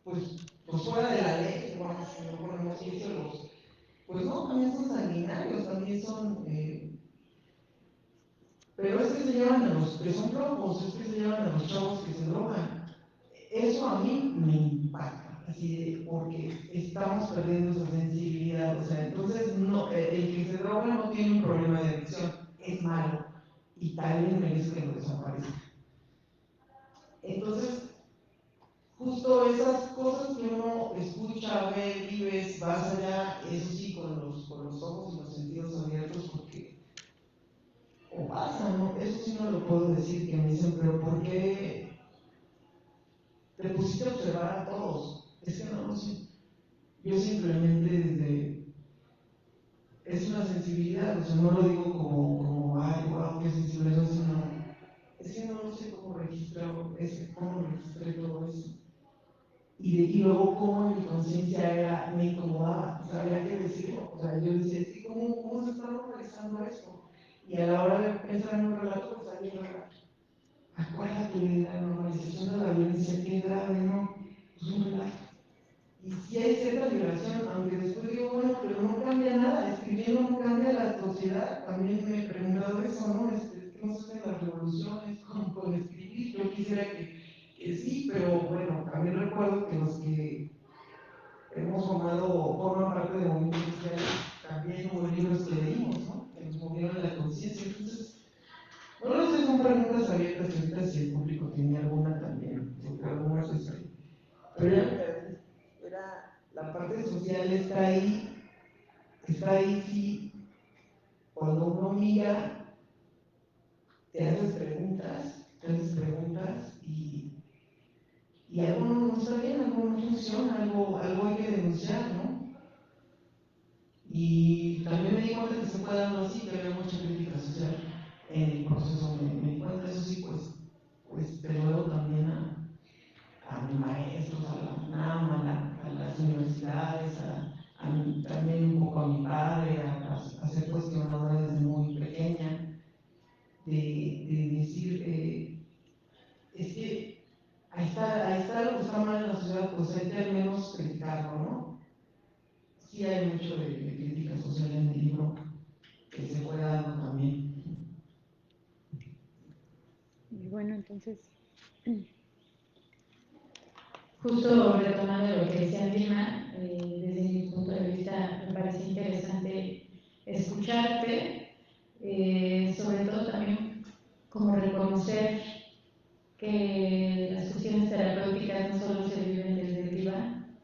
pues fuera de la ley, vamos, si no ponemos eso, Pues no, también son sanguinarios, también son, pero es que se llevan a los que son flojos, es que se llevan a los chavos que se drogan. Eso a mí me impacta, así de, porque estamos perdiendo esa sensibilidad, o sea, entonces no, el que se droga no tiene un problema de adicción, es malo, y también merece que lo desaparezca. Entonces, justo esas cosas que uno escucha, ve, vives, vas allá, eso sí, con los ojos y los sentidos abiertos, porque o pasa, ¿no? Eso sí no lo puedo decir, que me dicen, pero ¿por qué te pusiste a observar a todos? Es que no lo sé. Yo simplemente es una sensibilidad, o sea, no lo digo como ay, wow, qué sensible soy, sino, es que no sé cómo cómo registré todo eso. Y luego cómo en mi conciencia me incomodaba, o sea, había que decirlo, o sea, yo decía, es que ¿cómo se está normalizando esto? Y a la hora de pensar en un relato, pues había un relato. Acuérdate de la normalización de la violencia, que es grave, ¿no? Es un relato. Y sí hay cierta violación, aunque después digo, bueno, pero no cambia nada, escribiendo no cambia la sociedad. También me he preguntado eso, ¿no? Que no se hacen las revoluciones con escribir. Yo quisiera que sí, pero bueno, también recuerdo que los que hemos formado, forman parte de movimientos sociales, también hubo libros que leímos, ¿no? Que nos movieron la conciencia. Entonces, no lo sé, son preguntas abiertas ahorita si el público tiene alguna también, porque algunas pero Era la parte social está ahí sí, cuando uno mira, te haces preguntas y algo no está bien, algo no funciona, algo hay que denunciar, ¿no? Y también me di cuenta que se fue dando así, que había mucha crítica social en el proceso, me di cuenta de eso sí, pues te lo debo también a mis maestros, a la UNAM, a las universidades, también un poco a mi padre, a ser cuestionadora desde muy pequeña, de decir, es que ahí está lo que está mal en la sociedad, pues hay que al menos criticarlo, ¿no? Sí hay mucho de crítica social en el libro que se fue dando también. Y bueno, entonces, justo retomando lo que decía Vilma, desde mi punto de vista me parece interesante escucharte, sobre todo también como reconocer que las cuestiones terapéuticas no solo se viven desde arriba,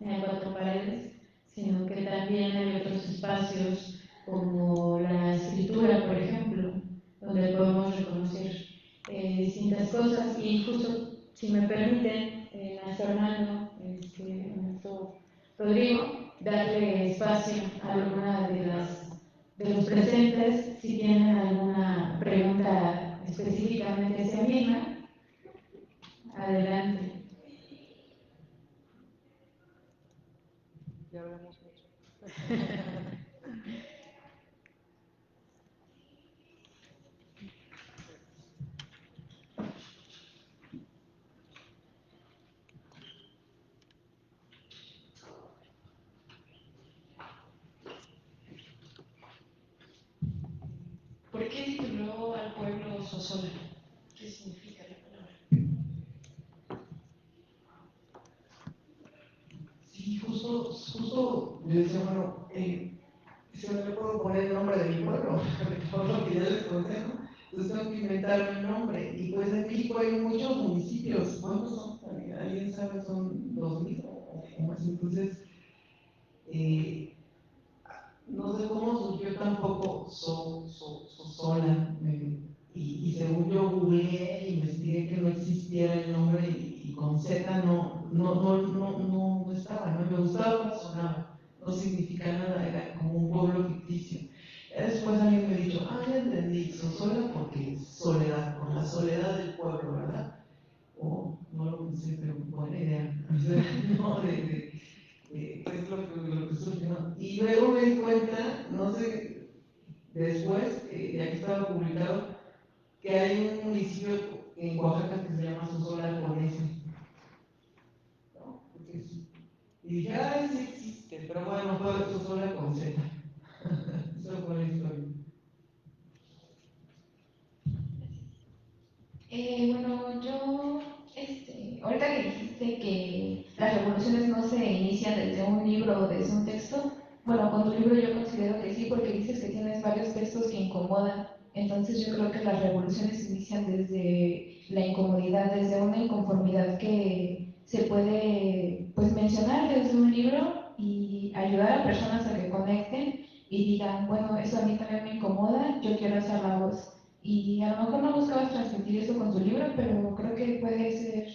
en cuatro paredes, sino que también hay otros espacios como la escritura, por ejemplo, donde podemos reconocer distintas cosas. Y justo, si me permiten, a Fernando, nuestro Rodrigo, darle espacio a alguna de los presentes, si tienen alguna pregunta específicamente hacia misma. Adelante. ya hablamos mucho. ¿Por qué tituló al pueblo Sosola? ¿Qué significa la palabra? Sí, justo yo decía, bueno, si no le puedo poner el nombre de mi pueblo, por lo que ya les conté, ¿no? Entonces tengo que inventar un nombre. Y pues en México hay muchos municipios. ¿Cuántos son? ¿Alguien sabe? ¿Son 2000 o más? Entonces, eh, no sé cómo surgió tampoco sola. Y según yo googleé, investigué que no existiera el nombre y con Z no estaba, ¿no? Me gustaba cómo sonaba, no significa nada, era como un pueblo ficticio. Después alguien me ha dicho, ya entendí, Sosola porque es soledad, por la soledad del pueblo, ¿verdad? O no lo pensé, pero buena idea. No, es lo que surge, ¿no? Y luego me di cuenta, no sé, después, ya que estaba publicado, que hay un municipio en Oaxaca que se llama Sosola con S, ¿no? Y dije, sí existe, pero bueno, fue Sosola con Z. fue la historia? Bueno, yo, ahorita que dijiste que las revoluciones no se inician desde un libro o desde un texto, bueno, con tu libro yo considero que sí, porque dices que tienes varios textos que incomodan. Entonces yo creo que las revoluciones inician desde la incomodidad, desde una inconformidad que se puede pues mencionar desde un libro y ayudar a personas a que conecten y digan, bueno, eso a mí también me incomoda, yo quiero hacer la voz. Y a lo mejor no buscabas transmitir eso con tu libro, pero creo que puede ser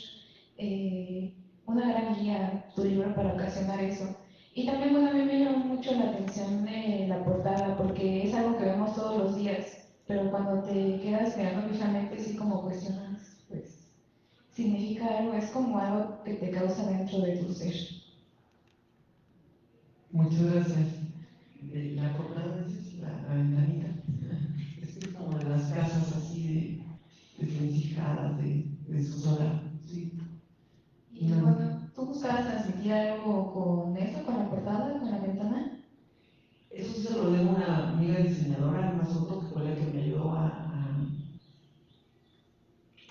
una gran guía tu libro para ocasionar eso. Y también, bueno, a mí me llamó mucho la atención la portada, porque es algo que vemos todos los días, pero cuando te quedas mirando fijamente, sí como cuestionas, pues, significa algo, es como algo que te causa dentro de tu ser. Muchas gracias. La portada es la ventanita. Es como de las casas así desvencijadas de su solar. Sí. Y bueno, ¿tú buscabas transmitir algo con eso, con la portada, con la ventana? Eso sí se lo debo a una amiga diseñadora, Alma Soto, que fue la que me ayudó a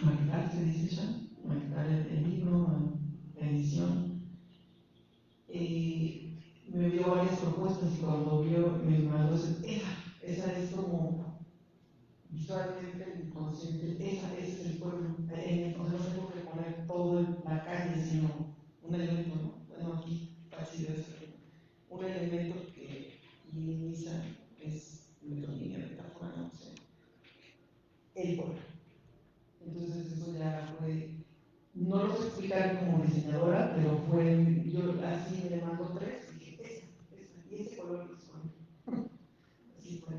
maquetar, se dice ya, maquetar el libro, la edición. Me dio varias propuestas y cuando vio, me mandó esa es como visualmente el inconsciente, ese es el pueblo. O sea, no tengo que poner toda la calle, sino un elemento, ¿no? Bueno, aquí casi debe ser un elemento que minimiza, es metonimia, metáfora, no sé, el pueblo. Entonces eso ya fue, no lo sé explicar como diseñadora, pero fue, yo así me mandó tres y dije, esa, y ese color es bueno. Así fue.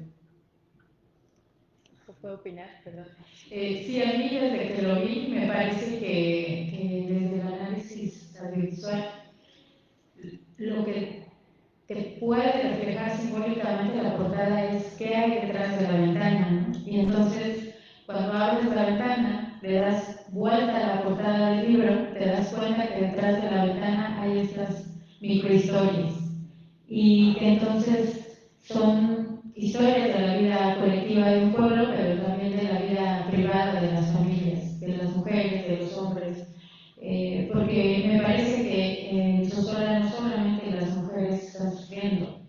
¿Puedo opinar? Perdón. Sí, a mí desde que lo vi me parece que desde el análisis audiovisual lo que te puede reflejar simbólicamente la portada es qué hay detrás de la ventana, ¿no? Y entonces cuando abres la ventana, le das vuelta a la portada del libro, te das cuenta que detrás de la ventana hay estas microhistorias y que entonces son historias de la vida colectiva de un pueblo, pero también de la vida privada de las familias, de las mujeres, de los hombres, porque me parece que en Sosola no solamente las mujeres están sufriendo,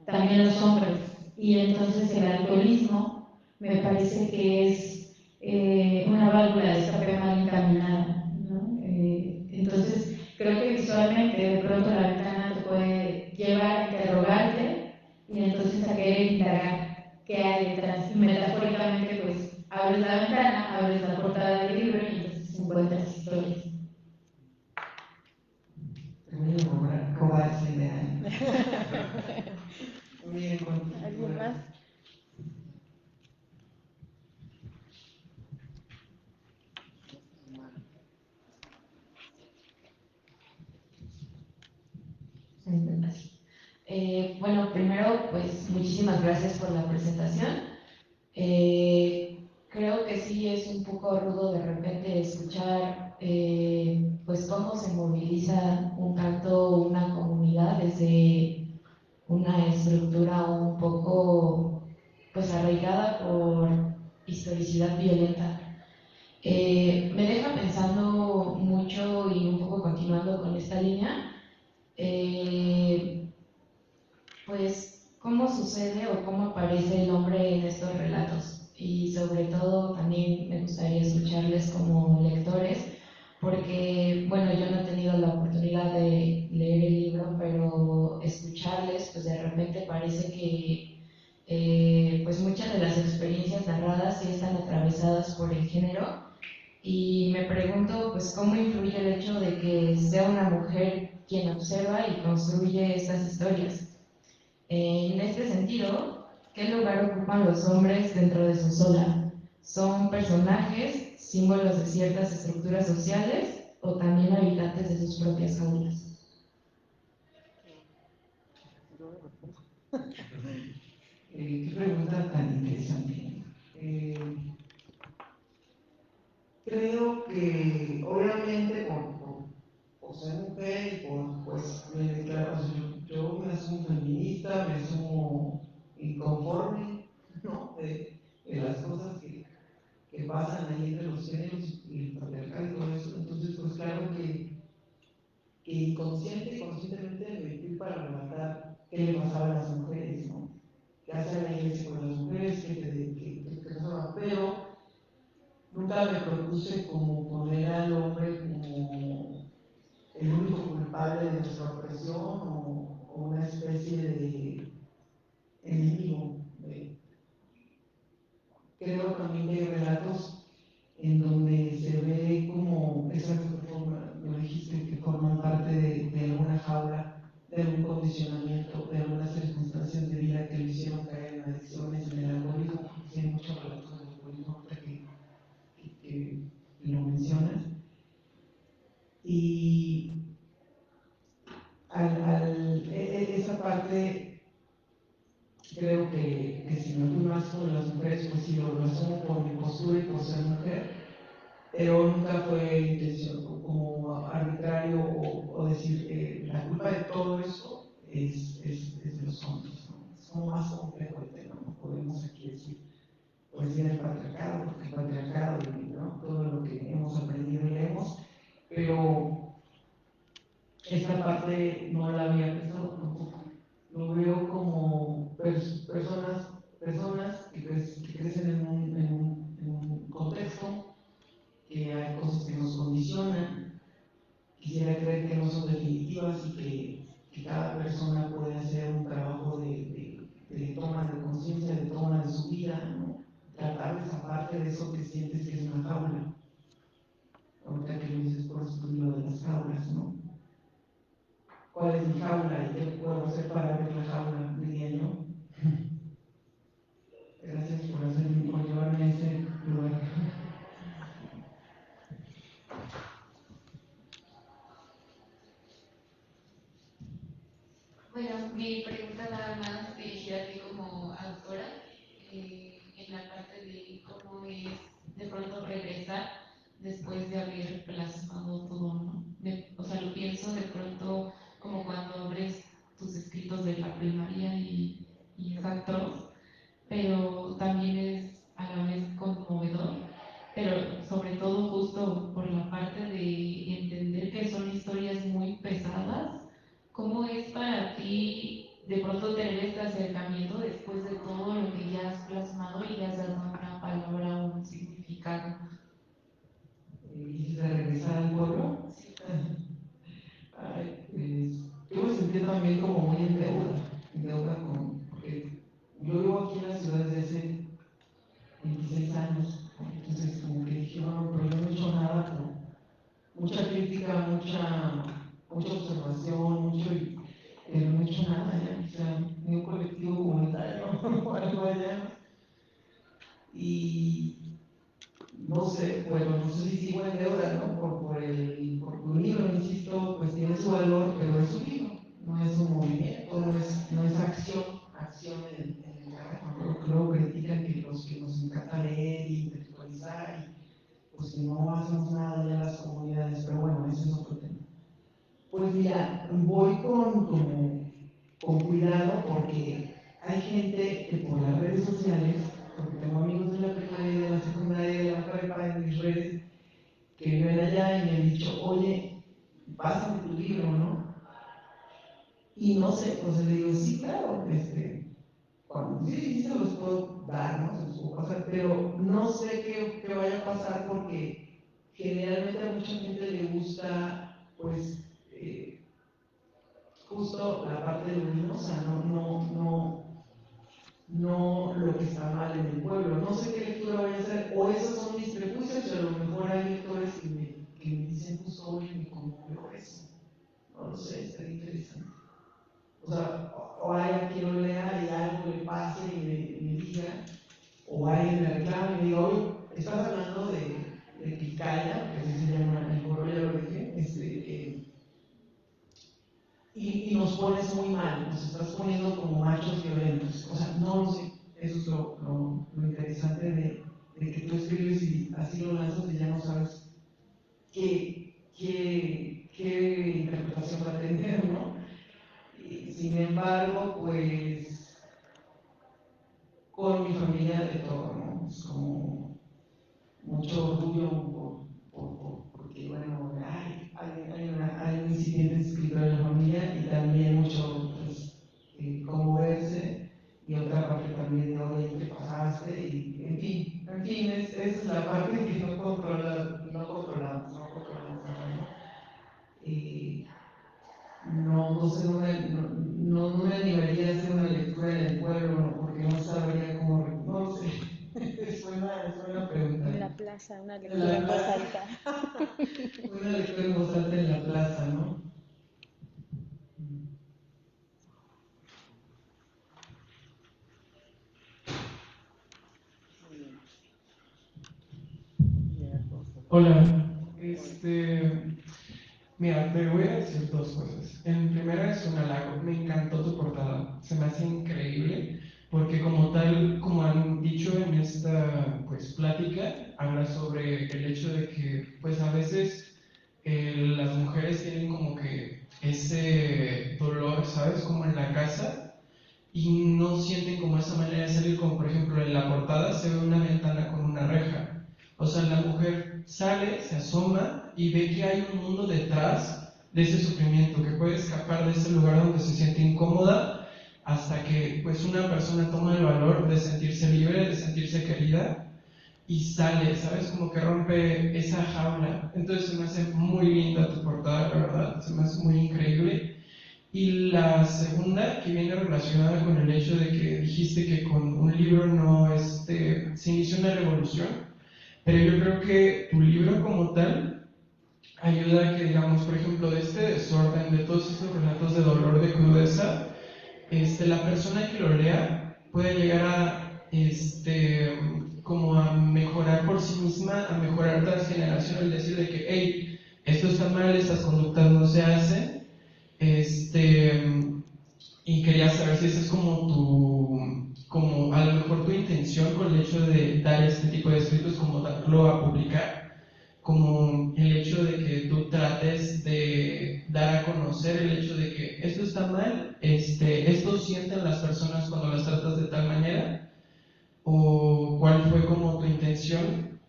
también los hombres, y entonces el alcoholismo me parece que es una válvula de escape mal encaminada, ¿no? Entonces creo que visualmente de pronto la ventana te puede llevar a interrogarte y entonces a querer indagar qué hay detrás. Y metafóricamente pues abres la ventana, abres la portada del libro y entonces encuentras historias. Te voy a robar esa idea. Muy bien, ¿Alguien más? Bueno, primero, pues muchísimas gracias por la presentación. Creo que sí es un poco rudo de repente escuchar pues cómo se moviliza un canto, una comunidad desde una estructura un poco pues arraigada por historicidad violenta. Me deja pensando mucho y un poco continuando con esta línea. Pues cómo sucede o cómo aparece el hombre en estos relatos. Y sobre todo también me gustaría escucharles como lectores, porque, bueno, yo no he tenido la oportunidad de leer el libro, pero escucharles, pues de repente parece que pues muchas de las experiencias narradas sí están atravesadas por el género. Y me pregunto, pues, cómo influye el hecho de que sea una mujer quien observa y construye estas historias. En este sentido, ¿qué lugar ocupan los hombres dentro de Sosola? ¿Son personajes, símbolos de ciertas estructuras sociales o también habitantes de sus propias jaulas? Qué pregunta tan interesante. Creo que obviamente por ser mujer y por pues me declaro, o sea, yo me asumo feminista, me asumo inconforme, ¿no? De las cosas que pasan ahí entre los géneros y el patriarcado y todo eso. Entonces, pues claro que conscientemente me fui para relatar qué le pasaba a las mujeres, ¿no? ¿Qué hace la iglesia con las mujeres? ¿Qué pasaba? Pero nunca me propuse como poner al hombre como el único culpable de nuestra opresión o una especie de enemigo. Creo también que hay relatos en donde se ve como esas formas, lo dijiste, que forman parte de alguna jaula, de algún condicionamiento, de algunas circunstancias de vida que lo hicieron caer en adicciones, en el alcoholismo, porque hay muchos relatos del alcoholismo que lo mencionas. Y esa parte creo que si me fui más con las mujeres, pues sí lo asumo por mi postura y por ser mujer, pero nunca fue intención como arbitrario o decir la culpa de todo eso es de los hombres, ¿no? Es como más complejo el tema, no podemos aquí decir, pues viene el patriarcado, porque el patriarcado, ¿no? Todo lo que hemos aprendido y leemos, pero esta parte no la había pensado tampoco. Lo veo como personas que crecen en un contexto, que hay cosas que nos condicionan. Quisiera creer que no son definitivas y que cada persona puede hacer un trabajo de toma de conciencia, de toma de su vida, ¿no? Tratar de zafarte de eso que sientes que es una jaula. Ahorita que lo dices por eso lo de las jaulas, ¿no? ¿Cuál es mi jaula y qué puedo hacer para abrir la jaula? Diría yo. Gracias por llevarme a ese lugar. Bueno, mi pregunta nada más dirigida a ti como autora, en la parte de cómo es de pronto regresar después de haber plasmado todo, ¿no? O sea, lo pienso de pronto como cuando abres tus escritos de la primaria y es atroz, pero también es a la vez conmovedor, pero sobre todo justo por la parte de entender que son historias muy pesadas. ¿Cómo es para ti de pronto tener este acercamiento después de todo lo que ya has plasmado y le has dado una palabra o un significado? ¿Dices de regresar al pueblo? Sí. Ay, yo me sentí también como muy en deuda porque yo vivo aquí en la ciudad desde hace 26 años, entonces como que dije, bueno, pero yo no he hecho nada, mucha crítica, mucha observación, pero no he hecho nada ya, o sea, ni un colectivo comunitario o algo allá. Y no sé, bueno, no sé si sigo en deuda, ¿no? Por un libro, insisto, pues tiene su valor, pero es un libro, no es un movimiento, no es acción en el terreno. Luego critican que los que nos encanta leer y intelectualizar, y pues que no hacemos nada ya en las comunidades, pero bueno, ese es otro tema. Pues mira, voy con cuidado porque hay gente que por las redes sociales, porque tengo amigos de la primaria y de la secundaria y de la prepa en mis redes, que viven allá y me han dicho, oye, pásame tu libro, ¿no? Y no sé, pues le digo, sí, claro, cuando sí se los puedo dar, ¿no? Se los puedo pasar, pero no sé qué vaya a pasar porque generalmente a mucha gente le gusta, pues, justo la parte luminosa, no lo que está mal en el pueblo. No sé qué lectura voy a hacer, o esos son mis prejuicios, y a lo mejor hay lectores que me dicen justo hoy me conmovió eso. No lo sé, está interesante. O sea, o hay a quien lo lea y algo le pase y me diga, o alguien me reclame y me diga, oye, estás hablando de Picaya, que así se llama el foro, ya lo dije, y nos pones muy mal, nos estás poniendo como machos violentos. O sea, no lo sé. Eso es lo interesante de que tú escribes y así lo lanzas y ya no sabes qué interpretación va a tener, ¿no? Y, sin embargo, pues con mi familia de todo, ¿no? Es como mucho orgullo porque, bueno, hay un incipiente escritor en la familia y también mucho, pues, conmoverse y otra parte también de oye, ¿qué pasaste? Y, en fin, esa es la parte que no controlamos, ¿no? No sé, no me animaría a hacer una lectura en el pueblo, ¿no? Porque no sabría cómo, no lo sé. Es buena pregunta. En la plaza, una En lectura la en voz plaza. alta. Una lectura en voz alta en la plaza, ¿no? Muy bien. Ya, cosa. Hola, mira, te voy a decir dos cosas. En primera es un halago, me encantó tu portada, se me hace increíble, porque como tal, como han dicho en esta pues plática, habla sobre el hecho de que pues a veces las mujeres tienen como que ese dolor, ¿sabes? Como en la casa y no sienten como esa manera de salir, como por ejemplo en la portada se ve una ventana con una reja. O sea, la mujer sale, se asoma y ve que hay un mundo detrás de ese sufrimiento, que puede escapar de ese lugar donde se siente incómoda hasta que pues una persona toma el valor de sentirse libre, de sentirse querida y sale, ¿sabes? Como que rompe esa jaula. Entonces se me hace muy linda tu portada, la verdad, se me hace muy increíble. Y la segunda, que viene relacionada con el hecho de que dijiste que con un libro no se inició una revolución, pero yo creo que tu libro como tal ayuda a que, digamos, por ejemplo, de este desorden, de todos estos relatos de dolor, de crudeza, la persona que lo lea puede llegar a, como a mejorar por sí misma, a mejorar transgeneracional, el decir de que, hey, esto está mal, estas conductas no se hacen, y quería saber si esa es como a lo mejor tu intención con el hecho de dar este tipo de escritos, como darlo a publicar, como el hecho de que tú trates de dar a conocer el hecho de que esto está mal, esto sienten las personas cuando las tratas de tal manera, o cuál fue como tu intención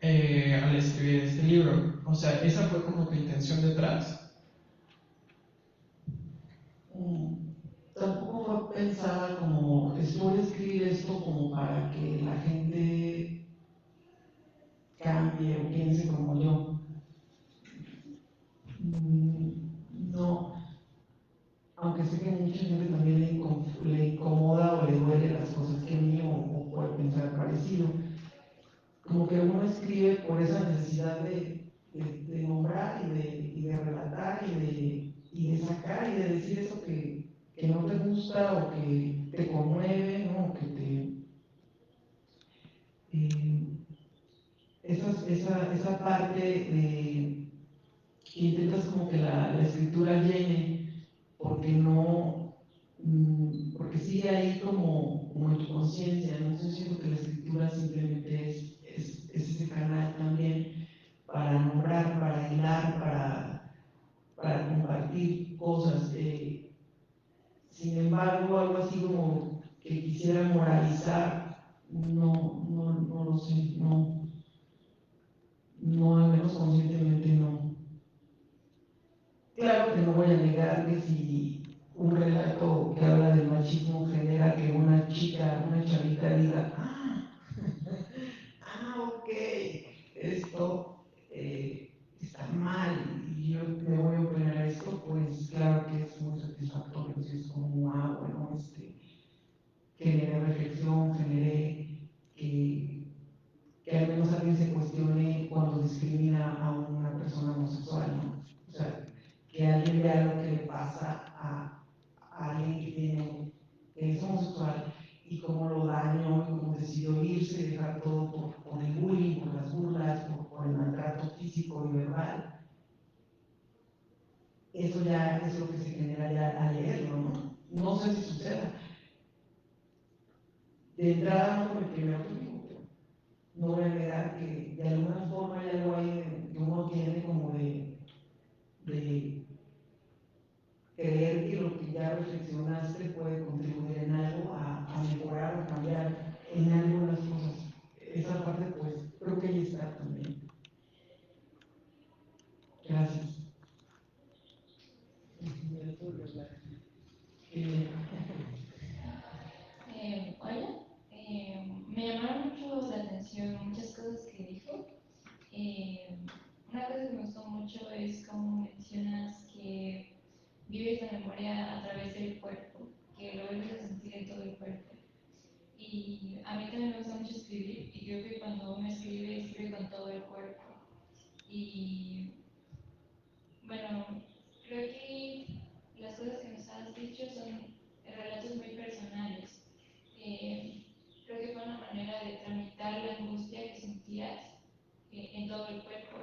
al escribir este libro. O sea, esa fue como tu intención detrás. Tampoco fue pensada como, voy a escribir esto como para que la gente cambie o piense como yo. No, aunque sé que mucha gente también le incomoda o le duele las cosas que a mí o puede pensar parecido. Como que uno escribe por esa necesidad de nombrar y de relatar y de sacar y de decir eso que no te gusta o que te conmueve, ¿no? O que esa parte de que intentas como que la escritura llene, porque no, porque sigue ahí como en tu conciencia, ¿no? Yo siento que la escritura simplemente es ese canal también para nombrar, para hilar, para compartir cosas. Sin embargo, algo así como que quisiera moralizar, no lo sé, no, al menos conscientemente no. Claro que no voy a negar que si un relato que habla del machismo genera que una chica, una chavita diga, ok, esto está mal y yo me voy a oponer a esto, pues claro que es muy satisfactorio, es como, bueno, generé reflexión, generé que al menos alguien se cuestione cuando discrimina a una persona homosexual, ¿no? O sea, que alguien vea lo que le pasa a alguien que es homosexual y cómo lo dañó y cómo decidió irse y dejar todo por el bullying, por las burlas, por el maltrato físico y verbal. Eso ya es lo que se genera ya al leerlo, ¿no? No sé si suceda. De entrada no fue el primero que digo, pero no voy a negar que de alguna forma hay algo ahí que uno tiene como de creer que lo que ya reflexionaste puede contribuir en algo a mejorar o cambiar Gracias. Hola, me llamaron mucho la atención muchas cosas que dijo. Una cosa que me gustó mucho es cómo mencionas que vives la memoria a través del cuerpo, que lo vuelves a sentir en todo el cuerpo. Y a mí también me gusta mucho escribir, y creo que cuando uno escribe, escribe con todo el cuerpo. Y bueno, creo que las cosas que nos has dicho son relatos muy personales. Creo que fue una manera de tramitar la angustia que sentías en todo el cuerpo,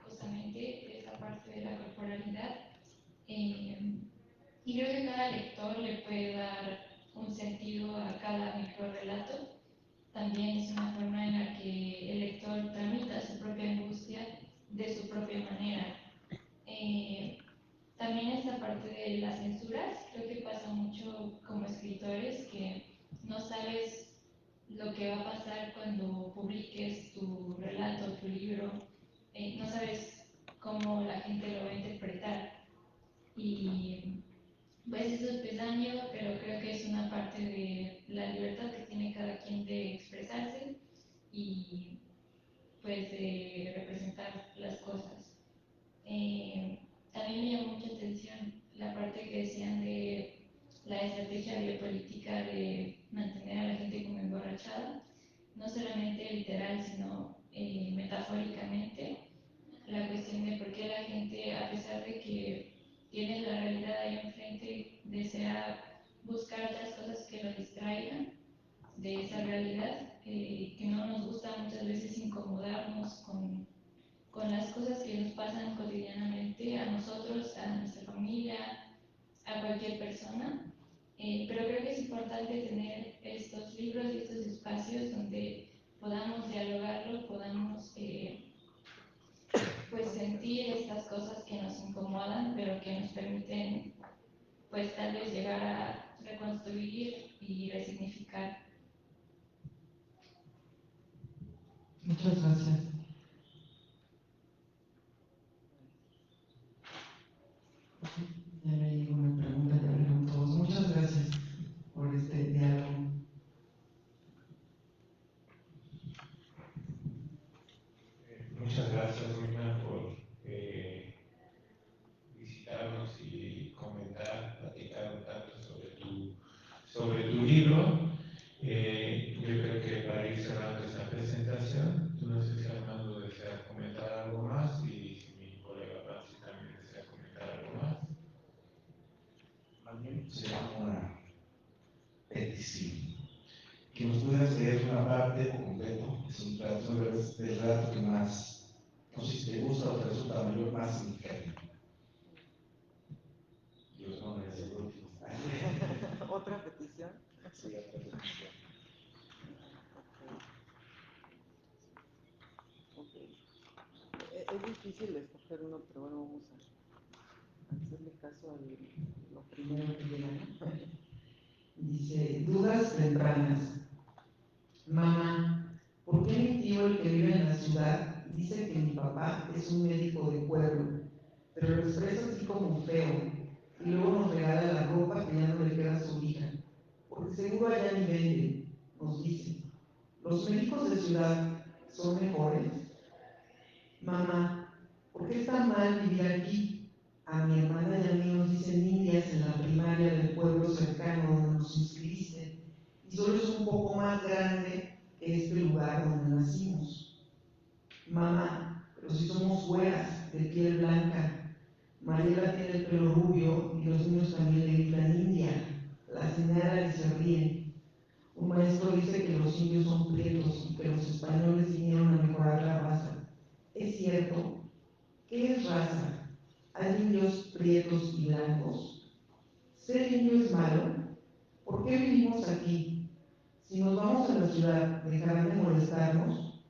justamente esa parte de la corporalidad. Y creo que cada lector le puede dar un sentido a cada microrelato. También es una forma en la que el lector tramita su propia angustia de su propia manera. También esta parte de las censuras, creo que pasa mucho como escritores que no sabes lo que va a pasar cuando publiques tu relato, tu libro, no sabes cómo la gente lo va a interpretar. Y pues eso es pesaño, pero creo que es una parte de la libertad que tiene cada quien de expresarse y pues de representar las cosas. También me llamó mucha atención la parte que decían de la estrategia biopolítica de mantener a la gente como emborrachada, no solamente literal, sino metafóricamente, la cuestión de por qué la gente, a pesar de que tiene la realidad ahí enfrente, desea buscar otras cosas que lo distraigan de esa realidad, que no nos gusta muchas veces incomodarnos con las cosas que nos pasan cotidianamente a nosotros, a nuestra familia, a cualquier persona. Pero creo que es importante tener estos libros y estos espacios donde podamos dialogarlo, podamos pues sentir estas cosas que nos incomodan, pero que nos permiten pues tal vez llegar a reconstruir y resignificar. Muchas gracias. Ya me llegó una pregunta, ya vieron todos. Muchas gracias por este diálogo. Muchas gracias, Mirna, por visitarnos y comentar, platicar un tanto sobre tu libro. Yo creo que para ir cerrando esta presentación, no sé si Armando desea comentar algo más y si mi colega Francis también desea comentar algo más. Más bien sería una petición. Que nos puedas leer una parte o completo, es un relato que más, no sé si te gusta o te resulta mayor, más significativo. Dios no me hace el último. ¿Otra petición? Sí, otra petición. Okay. Es difícil escoger uno, pero bueno, vamos a hacerle caso a lo primero que llega. Dice, dudas tempranas. Mamá, ¿por qué mi tío, el que vive en la ciudad, dice que mi papá es un médico de pueblo, pero lo expresa así como feo, y luego nos regala la ropa que ya no le queda a su hija? Porque seguro allá ni vende, nos dice. ¿Los médicos de ciudad son mejores? Mamá, ¿por qué está mal vivir aquí? A mi hermana y a mí nos dicen indias en la primaria del pueblo cercano donde nos inscribiste, y solo es un poco más grande que este lugar donde nacimos. Mamá, pero si somos güeras, de piel blanca. Mariela tiene el pelo rubio y los niños también le gritan india. La señala y se ríe. Un maestro dice que los indios son prietos y que los españoles vinieron a mejorar la raza. ¿Es cierto? ¿Qué es raza? ¿Hay indios prietos y blancos? ¿Ser indio es malo? ¿Por qué vivimos aquí? Si nos vamos a la ciudad, ¿dejarán de molestarnos?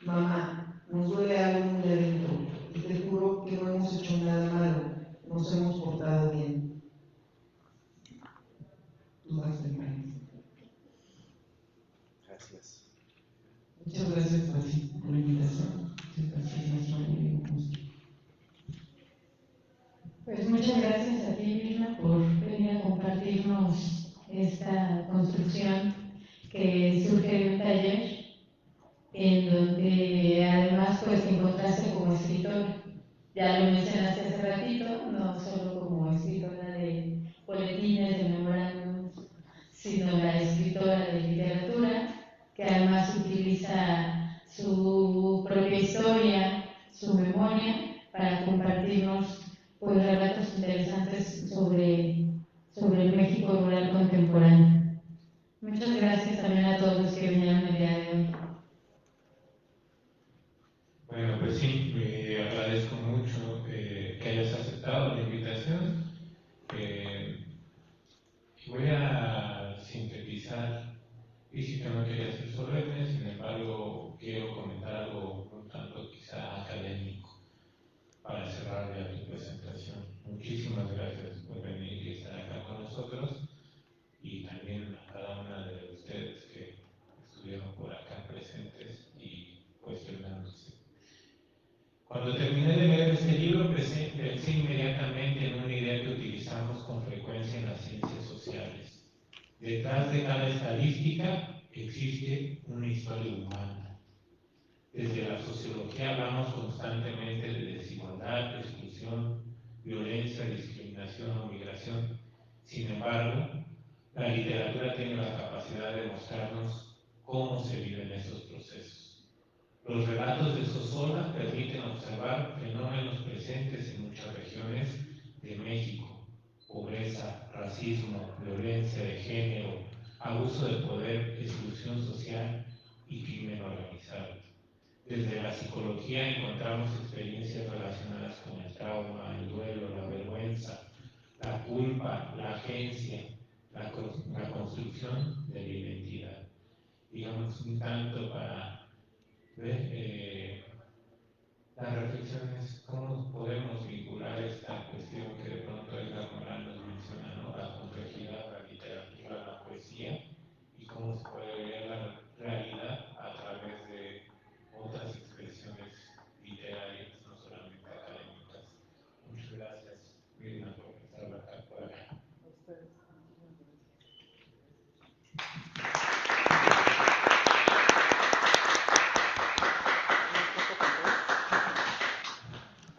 Mamá, nos duele algo muy adentro y te juro que no hemos hecho nada malo, nos hemos portado bien. Dudas tempranas. Gracias. Muchas gracias, Francis, por la invitación. Muchas gracias, maestro. muchas gracias a ti, Vilma, por venir a compartirnos esta construcción que surge de un taller en donde además pues te encontraste como escritora. Ya lo mencionaste hace ratito, no solo como escritora de boletines, de memorándums, sino la escritora de literatura, que además utiliza su propia historia, su memoria, para compartirnos pues relatos interesantes sobre el México rural contemporáneo. Muchas gracias también a todos los que vinieron el día de hoy. Bueno, pues sí, me agradezco mucho que hayas aceptado la invitación. Voy a sintetizar, y sí que no quería ser solemne, sin embargo, quiero comentar algo un tanto quizá académico para cerrar ya tu presentación. Muchísimas gracias por venir y estar acá con nosotros, y también a cada una de ustedes que estuvieron por acá presentes y cuestionándose. Cuando terminé de leer este libro, pensé inmediatamente en una idea que utilizamos con frecuencia en las ciencias sociales. Detrás de cada estadística existe una historia humana. Desde la sociología hablamos constantemente de desigualdad, exclusión, violencia, discriminación o migración. Sin embargo, la literatura tiene la capacidad de mostrarnos cómo se viven estos procesos. Los relatos de Sosola permiten observar fenómenos presentes en muchas regiones de México: pobreza, racismo, violencia de género, abuso de poder, exclusión social y crimen organizado. Desde la psicología encontramos experiencias relacionadas con el trauma, el duelo, la vergüenza, la culpa, la agencia, la construcción de la identidad. Digamos, un tanto para la reflexión es cómo podemos vincular esta cuestión que de pronto Edgar Morán nos menciona, ¿no? La complejidad, la literatura, la poesía, y cómo se puede ver la realidad a través de otras expresiones literarias, no solamente académicas. Muchas gracias, Mirna, por estar acá por acá. A ustedes.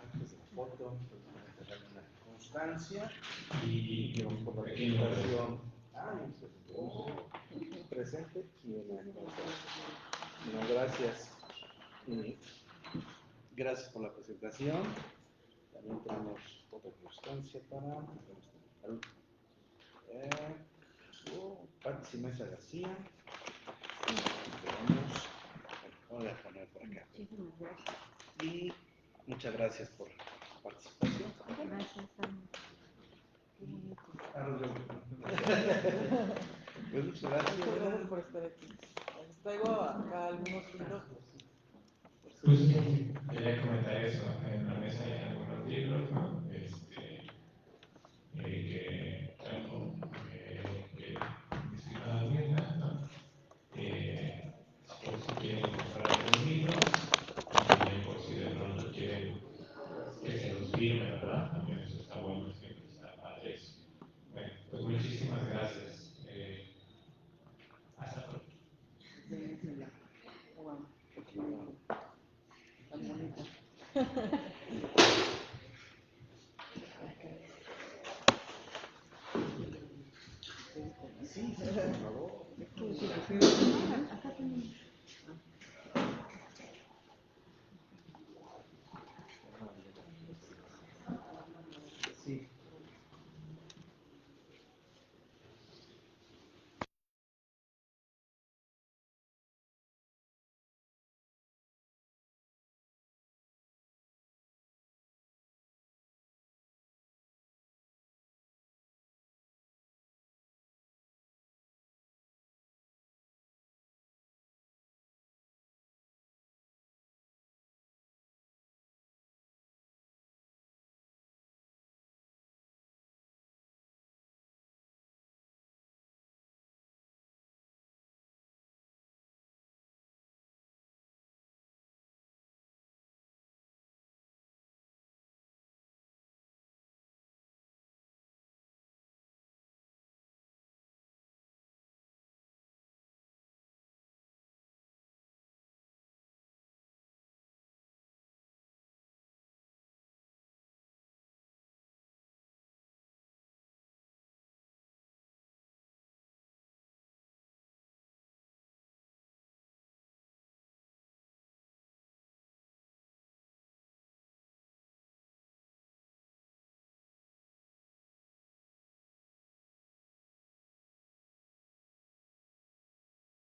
Antes de la foto, pues vamos a entregar una constancia Y por la pequeño presentación. Presente y una constancia. Bueno, gracias. Gracias por la presentación. También tenemos otra constancia para Patti Mesa García. Voy a poner por acá. Y muchas gracias por su participación. Gracias, Ana. Qué bonito. Pues muchas gracias. Muchas gracias por estar aquí. Les traigo acá algunos libros. Pues sí, quería comentar eso. En la mesa hay algunos libros, ¿no? Que trajo mi estimada Mirna, ¿no? Por si quieren comprar algún libro, también por si de pronto quieren que se los firme, ¿verdad? También eso está bueno, siempre está padre eso. Bueno, pues muchísimas gracias. Hasta pronto. Wow, tan bonita. Sí, por favor.